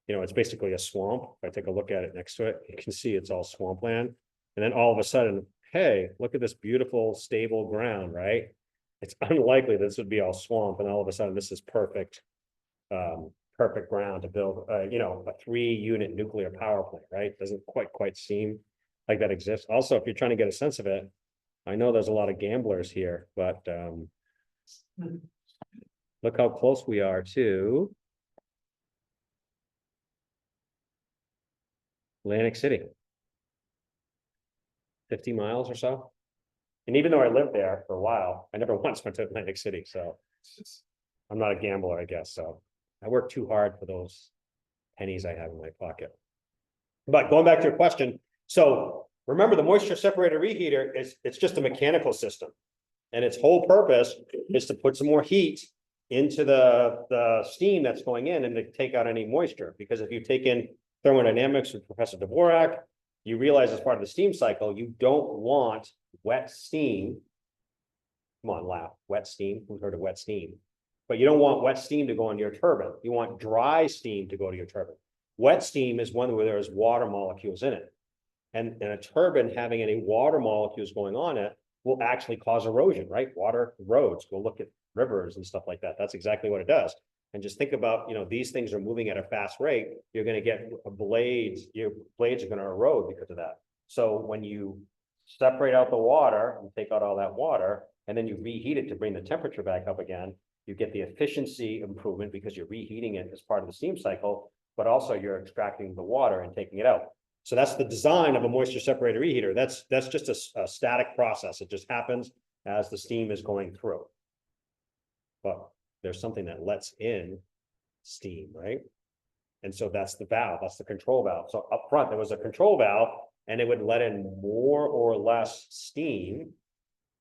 it's basically a swamp. If I take a look at it next to it, you can see it's all swampland. And then all of a sudden, hey, look at this beautiful, stable ground, right? It's unlikely this would be all swamp. And all of a sudden, this is perfect, perfect ground to build, a 3-unit nuclear power plant, right? Doesn't quite seem like that exists. Also, if you're trying to get a sense of it, I know there's a lot of gamblers here, but look how close we are to Atlantic City. 50 miles or so. And even though I lived there for a while, I never once went to Atlantic City. So I'm not a gambler, I guess. So I work too hard for those pennies I have in my pocket. But going back to your question, so remember the moisture separator reheater it's just a mechanical system. And its whole purpose is to put some more heat into the steam that's going in and to take out any moisture. Because if you take in thermodynamics with Professor Dvorak, you realize as part of the steam cycle, you don't want wet steam. Come on, laugh. Wet steam. Who's heard of wet steam? But you don't want wet steam to go into your turbine. You want dry steam to go to your turbine. Wet steam is one where there's water molecules in it. And a turbine having any water molecules going on it will actually cause erosion, right? Water erodes. Go look at rivers and stuff like that. That's exactly what it does. And just think about, these things are moving at a fast rate. You're going to get blades. Your blades are going to erode because of that. So when you separate out the water and take out all that water, and then you reheat it to bring the temperature back up again, you get the efficiency improvement because you're reheating it as part of the steam cycle, but also you're extracting the water and taking it out. So that's the design of a moisture separator reheater. That's just a static process. It just happens as the steam is going through. But there's something that lets in steam, right? And so that's the valve, that's the control valve. So up front, there was a control valve and it would let in more or less steam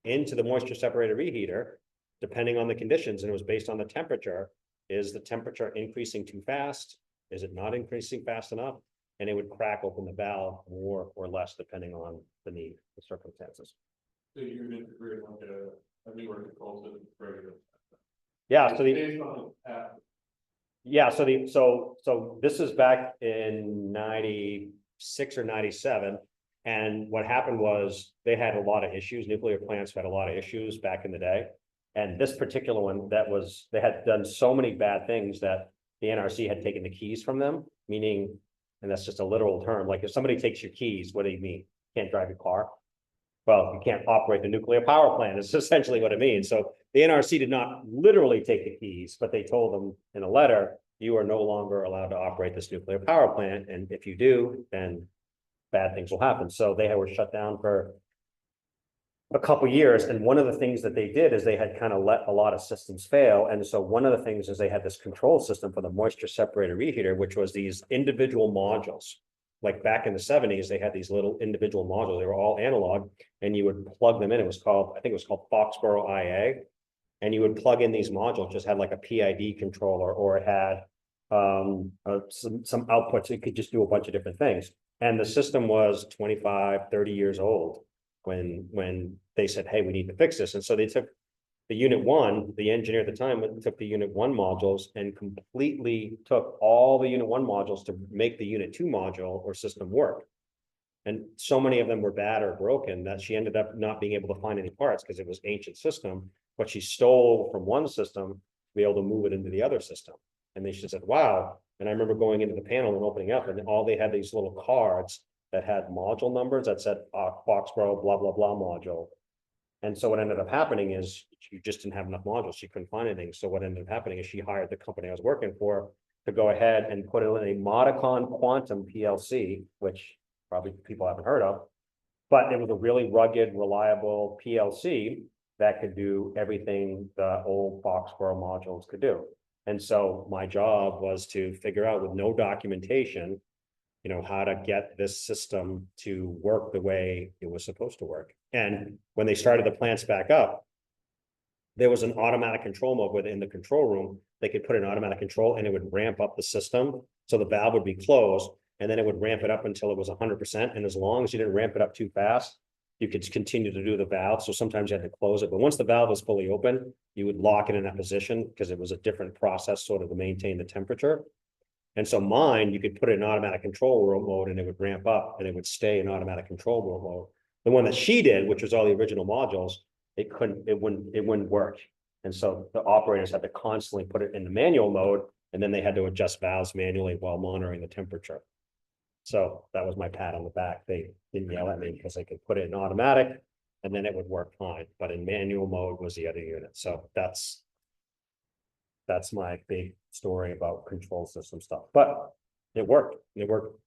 into the moisture separator reheater, depending on the conditions. And it was based on the temperature. Is the temperature increasing too fast? Is it not increasing fast enough? And it would crack open the valve more or less depending on the need, the circumstances. So you would integrate like a newer control system for Yeah, so based on the app. yeah, so this is back in 96 or 97. And what happened was they had a lot of issues. Nuclear plants had a lot of issues back in the day. And this particular one, they had done so many bad things that the NRC had taken the keys from them, meaning, and that's just a literal term, like if somebody takes your keys, what do you mean? You can't drive your car? Well, you can't operate the nuclear power plant is essentially what it means. So the NRC did not literally take the keys, but they told them in a letter, you are no longer allowed to operate this nuclear power plant. And if you do, then bad things will happen. So they were shut down for a couple years. And one of the things that they did is they had kind of let a lot of systems fail. And so one of the things is they had this control system for the moisture separator reheater, which was these individual modules. Like back in the 70s, they had these little individual modules. They were all analog and you would plug them in. It was called, I think it was called Foxborough IA. And you would plug in these modules, just had like a PID controller, or it had some outputs. It could just do a bunch of different things. And the system was 25, 30 years old when they said, hey, we need to fix this. And so they took the unit one, the engineer at the time took the unit one modules and completely took all the unit one modules to make the unit two module or system work. And so many of them were bad or broken that she ended up not being able to find any parts because it was ancient system, but she stole from one system to be able to move it into the other system. And they just said, wow. And I remember going into the panel and opening up, and all they had these little cards that had module numbers that said Foxborough, blah, blah, blah module. And so what ended up happening is you just didn't have enough modules. She couldn't find anything. So what ended up happening is she hired the company I was working for to go ahead and put it in a Modicon Quantum PLC, which probably people haven't heard of, but it was a really rugged, reliable PLC that could do everything the old Foxborough modules could do. And so my job was to figure out with no documentation, how to get this system to work the way it was supposed to work. And when they started the plants back up, there was an automatic control mode within the control room. They could put an automatic control and it would ramp up the system. So the valve would be closed and then it would ramp it up until it was 100%. And as long as you didn't ramp it up too fast, you could continue to do the valve. So sometimes you had to close it, but once the valve was fully open, you would lock it in that position because it was a different process sort of to maintain the temperature. And so mine, you could put it in automatic control mode and it would ramp up and it would stay in automatic control mode. The one that she did, which was all the original modules, it wouldn't work. And so the operators had to constantly put it in the manual mode, and then they had to adjust valves manually while monitoring the temperature. So that was my pat on the back. They didn't yell at me because they could put it in automatic and then it would work fine. But in manual mode was the other unit. So that's my big story about control system stuff. But it worked. It worked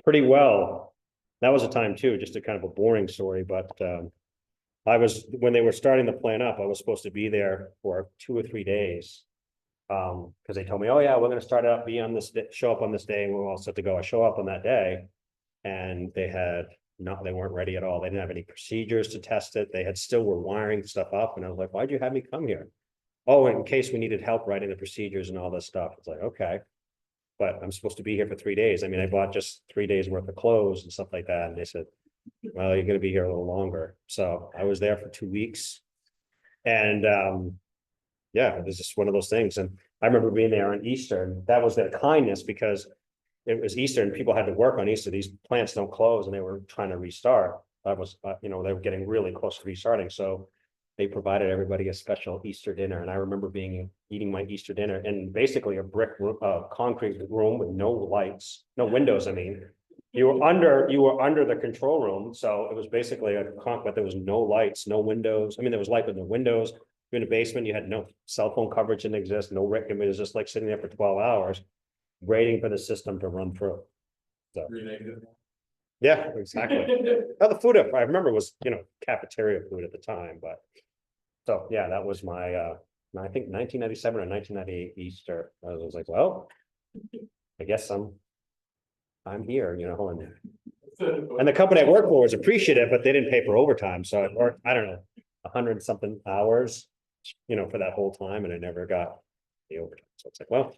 pretty well. That was a time too, just a kind of a boring story, but when they were starting the plan up, I was supposed to be there for 2 or 3 days. Because they told me, oh yeah, we're going to start up, show up on this day, and we're all set to go. I show up on that day, and they weren't ready at all. They didn't have any procedures to test it. They still were wiring stuff up, and I was like, why'd you have me come here? oh, in case we needed help writing the procedures and all this stuff. It's like, okay. But I'm supposed to be here for 3 days. I mean, I bought just 3 days worth of clothes and stuff like that. And they said, well, you're gonna be here a little longer. So I was there for 2 weeks. And yeah, it was just one of those things. And I remember being there on Easter, and that was their kindness because it was Easter and people had to work on Easter. These plants don't close and they were trying to restart. That was, they were getting really close to restarting. So they provided everybody a special Easter dinner. And I remember eating my Easter dinner in basically a brick concrete room with no lights, no windows. I mean, you were under the control room. So it was basically but there was no lights, no windows. I mean, there was light, but no windows. You're in the basement, you had no cell phone coverage didn't exist, no I mean, it was just like sitting there for 12 hours, waiting for the system to run through. So, yeah, exactly. Oh, the food, I remember was, cafeteria food at the time, but. So, yeah, that was my, I think 1997 or 1998 Easter. I was like, well, I guess I'm here, and the company I worked for was appreciative, but they didn't pay for overtime. So I worked, I don't know, 100 something hours, for that whole time, and I never got the overtime. So it's like, well,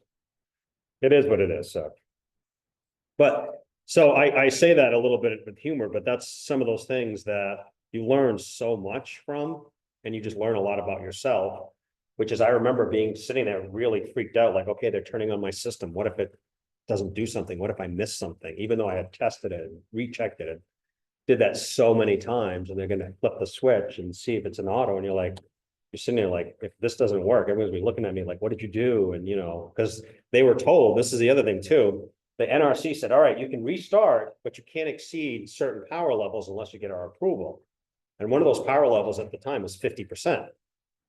it is what it is. So, but so I say that a little bit with humor, but that's some of those things that you learn so much from, and you just learn a lot about yourself, which is, I remember sitting there really freaked out, like, okay, they're turning on my system. What if it doesn't do something? What if I miss something? Even though I had tested it and rechecked it and did that so many times, and they're going to flip the switch and see if it's an auto. And you're sitting there like, if this doesn't work, everyone's gonna be looking at me like, what did you do? And, because they were told, this is the other thing too. The NRC said, all right, you can restart, but you can't exceed certain power levels unless you get our approval. And one of those power levels at the time was 50%.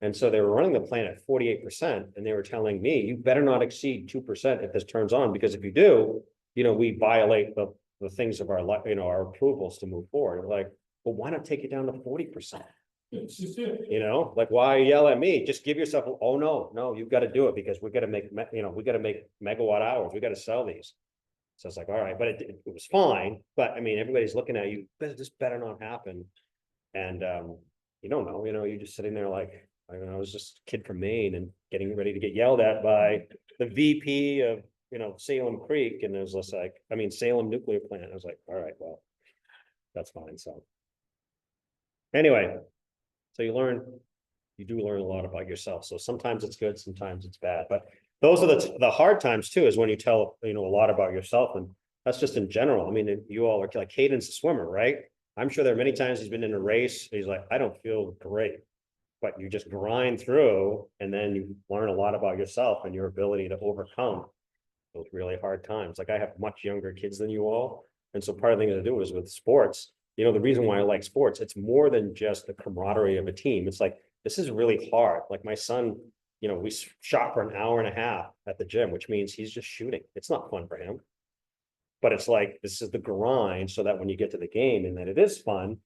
And so they were running the plant at 48%. And they were telling me, you better not exceed 2% if this turns on, because if you do, we violate the things of our approvals to move forward. Like, well, why not take it down to 40%? Like, why yell at me? Just give yourself, oh no, you've got to do it because we got to make, we got to make megawatt hours. We got to sell these. So it's like, all right, but it was fine. But I mean, everybody's looking at you, this better not happen. And you don't know, you're just sitting there like, I was just a kid from Maine and getting ready to get yelled at by the VP of, Salem Creek. And it was just like, Salem nuclear plant. I was like, all right, well, that's fine. So anyway, so you do learn a lot about yourself. So sometimes it's good, sometimes it's bad, but those are the hard times too, is when you tell, a lot about yourself. And that's just in general. I mean, you all are like, Caden's a swimmer, right? I'm sure there are many times he's been in a race. He's like, I don't feel great, but you just grind through, and then you learn a lot about yourself and your ability to overcome those really hard times. Like, I have much younger kids than you all. And so part of the thing to do is with sports, the reason why I like sports, it's more than just the camaraderie of a team. It's like, this is really hard. Like my son, we shot for an hour and a half at the gym, which means he's just shooting. It's not fun for him. But it's like, this is the grind, so that when you get to the game and that it is fun,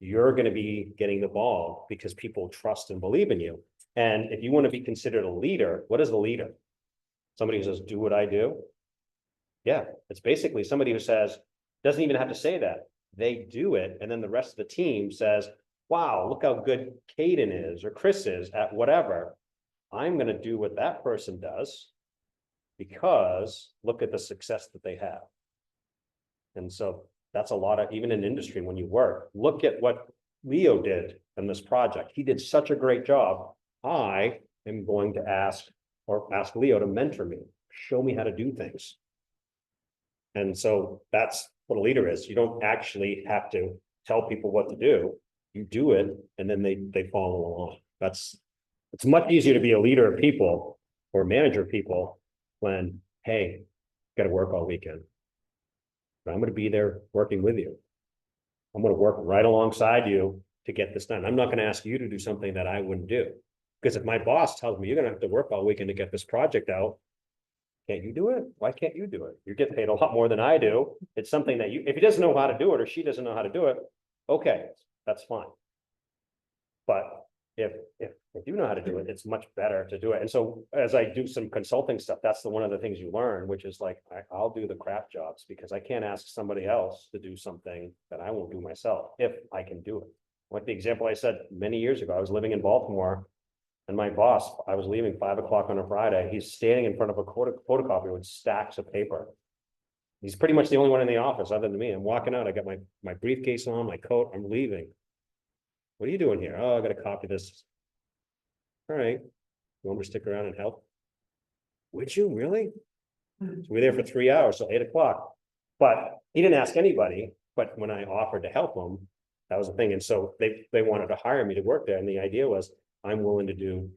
you're going to be getting the ball because people trust and believe in you. And if you want to be considered a leader, what is a leader? Somebody who says, do what I do. Yeah, it's basically somebody who says, doesn't even have to say that. They do it. And then the rest of the team says, wow, look how good Caden is or Chris is at whatever. I'm going to do what that person does because look at the success that they have. And so that's a lot of, even in industry, when you work, look at what Leo did in this project. He did such a great job. I am going to ask Leo to mentor me, show me how to do things. And so that's what a leader is. You don't actually have to tell people what to do. You do it, and then they follow along. It's much easier to be a leader of people or manager of people when, hey, got to work all weekend. But I'm going to be there working with you. I'm going to work right alongside you to get this done. I'm not going to ask you to do something that I wouldn't do. Because if my boss tells me you're going to have to work all weekend to get this project out, can't you do it? Why can't you do it? You're getting paid a lot more than I do. It's something that if he doesn't know how to do it or she doesn't know how to do it, okay, that's fine. But if you know how to do it, it's much better to do it. And so as I do some consulting stuff, that's one of the things you learn, which is like, I'll do the crap jobs because I can't ask somebody else to do something that I won't do myself if I can do it. Like the example I said many years ago, I was living in Baltimore And my boss, I was leaving 5 o'clock on a Friday. He's standing in front of a photocopier with stacks of paper. He's pretty much the only one in the office other than me. I'm walking out. I got my briefcase on, my coat. I'm leaving. What are you doing here? Oh, I got to copy this. All right. You want me to stick around and help? Would you really? So we were there for 3 hours, so 8 o'clock. But he didn't ask anybody. But when I offered to help him, that was the thing. And so they wanted to hire me to work there. And the idea was I'm willing to do,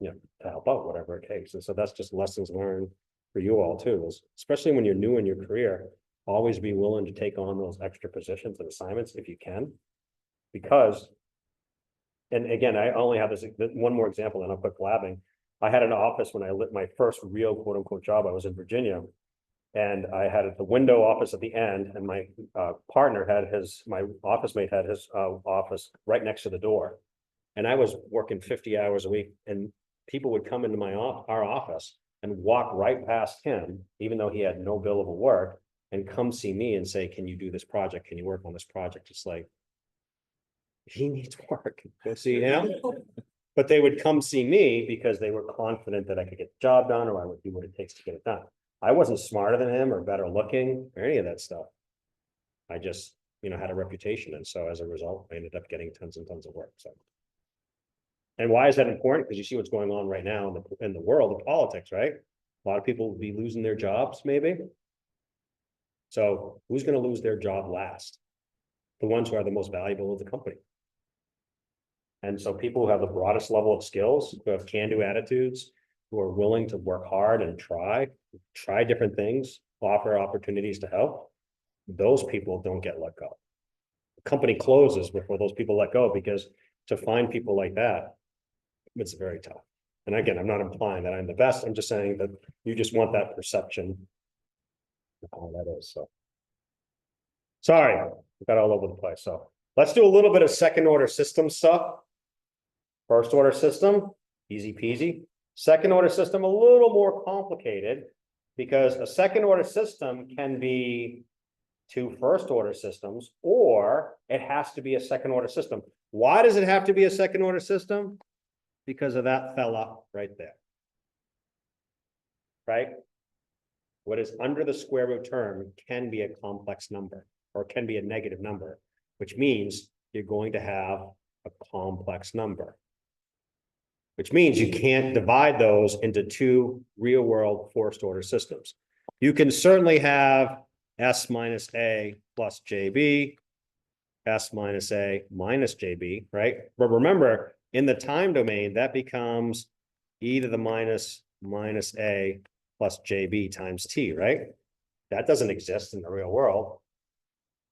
to help out, whatever it takes. And so that's just lessons learned for you all too, is especially when you're new in your career, always be willing to take on those extra positions and assignments if you can. Because, and again, I only have this one more example and I'll quit blabbing. I had an office when I lit my first real quote unquote job. I was in Virginia. And I had the window office at the end, and my partner had my office mate had his office right next to the door. And I was working 50 hours a week, and people would come into our office and walk right past him, even though he had no billable work, and come see me and say, "Can you do this project? Can you work on this project?" It's like, he needs work. Go see him. But they would come see me because they were confident that I could get the job done, or I would do what it takes to get it done. I wasn't smarter than him or better looking or any of that stuff. I just, had a reputation. And so as a result, I ended up getting tons and tons of work. So, and why is that important? Because you see what's going on right now in the world of politics, right? A lot of people will be losing their jobs, maybe. So who's going to lose their job last? The ones who are the most valuable of the company. And so people who have the broadest level of skills, who have can-do attitudes, who are willing to work hard and try different things, offer opportunities to help, those people don't get let go. The company closes before those people let go, because to find people like that, it's very tough. And again, I'm not implying that I'm the best. I'm just saying that you just want that perception of all that is. So sorry, we got all over the place. So let's do a little bit of second order system stuff. First order system, easy peasy. Second order system, a little more complicated, because a second order system can be 2 first order systems, or it has to be a second order system. Why does it have to be a second order system? Because of that fella right there. Right? What is under the square root term can be a complex number, or can be a negative number, which means you're going to have a complex number. Which means you can't divide those into 2 real world first order systems. You can certainly have S minus A plus JB, S minus A minus JB, right? But remember, in the time domain, that becomes e to the minus A plus JB times T, right? That doesn't exist in the real world.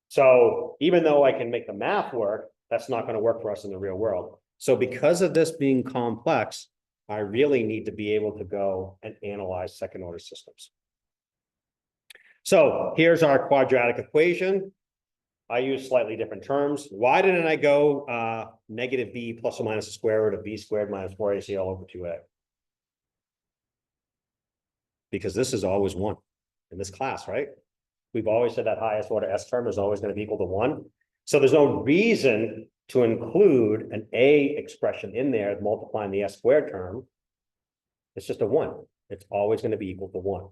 So even though I can make the math work, that's not going to work for us in the real world. So because of this being complex, I really need to be able to go and analyze second order systems. So here's our quadratic equation. I use slightly different terms. Why didn't I go negative b plus or minus the square root of b squared minus 4ac all over 2a? Because this is always 1 in this class, right? We've always said that highest order S term is always going to be equal to 1. So there's no reason to include an A expression in there multiplying the S squared term. It's just a 1. It's always going to be equal to 1.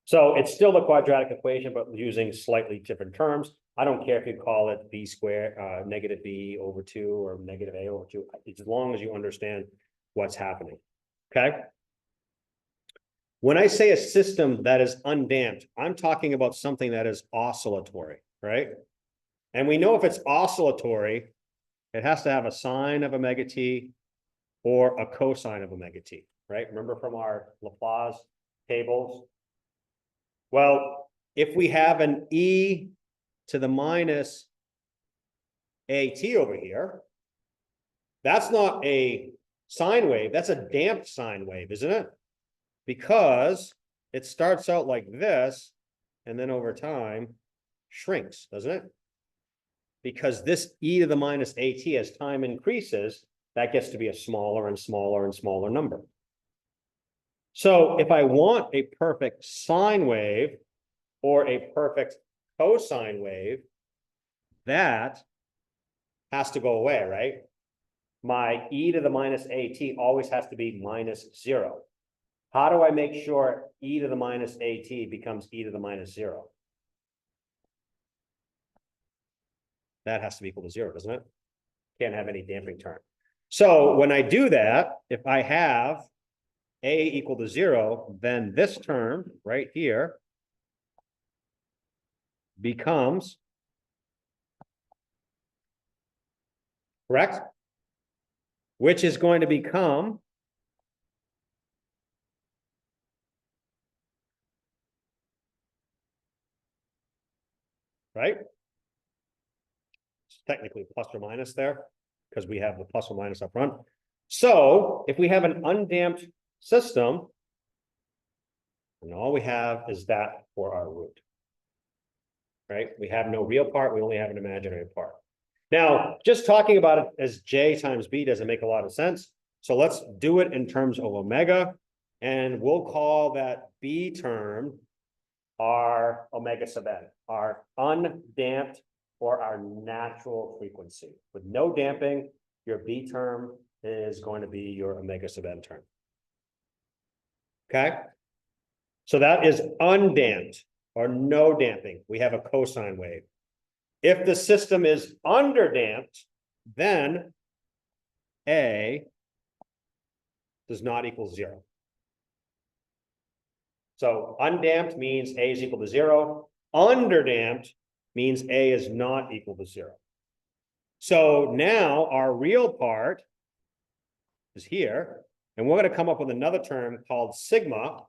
So it's still the quadratic equation, but using slightly different terms. I don't care if you call it b squared, negative b over 2 or negative a over 2, as long as you understand what's happening. Okay. When I say a system that is undamped, I'm talking about something that is oscillatory, right? And we know if it's oscillatory, it has to have a sine of omega t or a cosine of omega t, right? Remember from our Laplace tables? Well, if we have an e to the minus at over here, that's not a sine wave, that's a damped sine wave, isn't it? Because it starts out like this, and then over time shrinks, doesn't it? Because this e to the minus at, as time increases, that gets to be a smaller and smaller and smaller number. So if I want a perfect sine wave or a perfect cosine wave, that has to go away, right? my e to the minus at always has to be minus 0. How do I make sure e to the minus at becomes e to the minus 0? That has to be equal to 0, doesn't it? Can't have any damping term. So when I do that, if I have a equal to 0, then this term right here becomes, correct? Which is going to become right? It's technically plus or minus there because we have the plus or minus up front. So if we have an undamped system, and all we have is that for our root, right? We have no real part, we only have an imaginary part. Now, just talking about it as J times B doesn't make a lot of sense. So let's do it in terms of omega, and we'll call that B term our omega sub n, our undamped or our natural frequency. With no damping, your B term is going to be your omega sub n term. Okay? So that is undamped or no damping. We have a cosine wave. If the system is underdamped, then A does not equal 0. So undamped means A is equal to 0. Underdamped means A is not equal to 0. So now our real part is here, and we're going to come up with another term called sigma.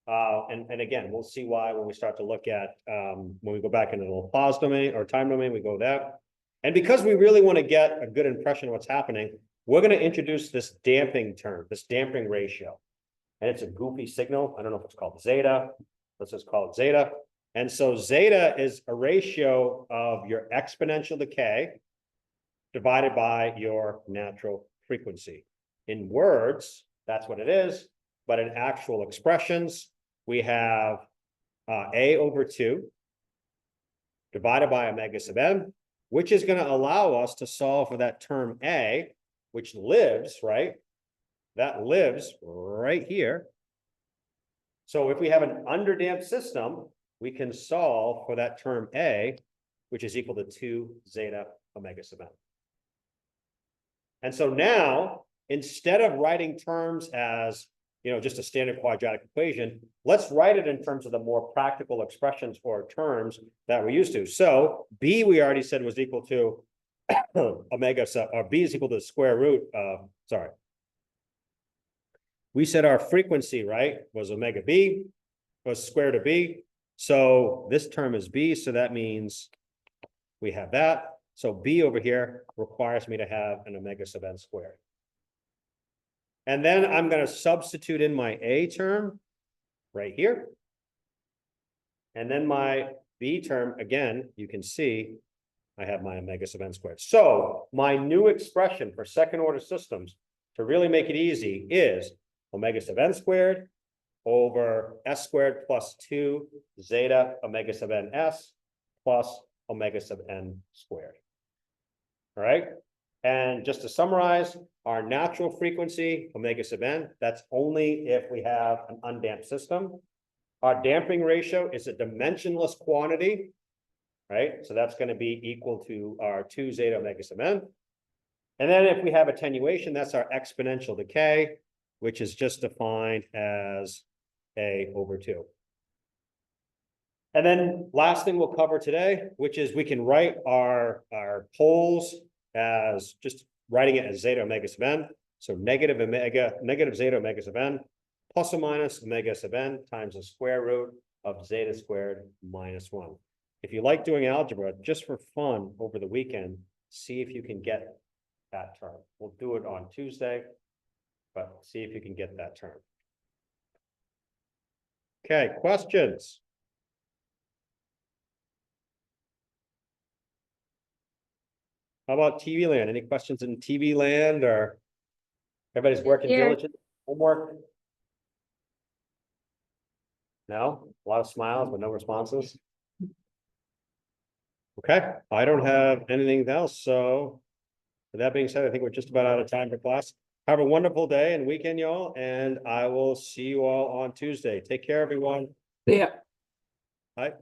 And again, we'll see why when we start to look at, when we go back into the little pause domain or time domain, we go that. And because we really want to get a good impression of what's happening, we're going to introduce this damping term, this damping ratio. And it's a goofy signal. I don't know if it's called zeta. Let's just call it zeta. And so zeta is a ratio of your exponential decay divided by your natural frequency. In words, that's what it is. But in actual expressions, we have A over 2 divided by omega sub n, which is going to allow us to solve for that term A, which lives, right? That lives right here. So if we have an underdamped system, we can solve for that term A, which is equal to 2 zeta omega sub n. And so now, instead of writing terms as, just a standard quadratic equation, let's write it in terms of the more practical expressions or terms that we're used to. So B, we already said was equal to omega sub, or B is equal to the square root of, we said our frequency, right, was omega B, was square root of B. So this term is B, so that means we have that. So B over here requires me to have an omega sub n squared. And then I'm going to substitute in my A term right here. And then my B term, again, you can see I have my omega sub n squared. So my new expression for second order systems, to really make it easy, is omega sub n squared over s squared plus 2 zeta omega sub n s plus omega sub n squared. All right. And just to summarize, our natural frequency, omega sub n, that's only if we have an undamped system. Our damping ratio is a dimensionless quantity, right? So that's going to be equal to our 2 zeta omega sub n. And then if we have attenuation, that's our exponential decay, which is just defined as A over 2. And then last thing we'll cover today, which is we can write our poles as just writing it as zeta omega sub n. So negative zeta omega sub n plus or minus omega sub n times the square root of zeta squared minus 1. If you like doing algebra, just for fun over the weekend, see if you can get that term. We'll do it on Tuesday, but see if you can get that term. Okay, questions? How about TV land? Any questions in TV land, or everybody's working Yeah. diligent? Homework? No? A lot of smiles, but no responses? Okay, I don't have anything else, so With that being said, I think we're just about out of time for class. Have a wonderful day and weekend, y'all, and I will see you all on Tuesday. Take care, everyone. Yeah. Bye.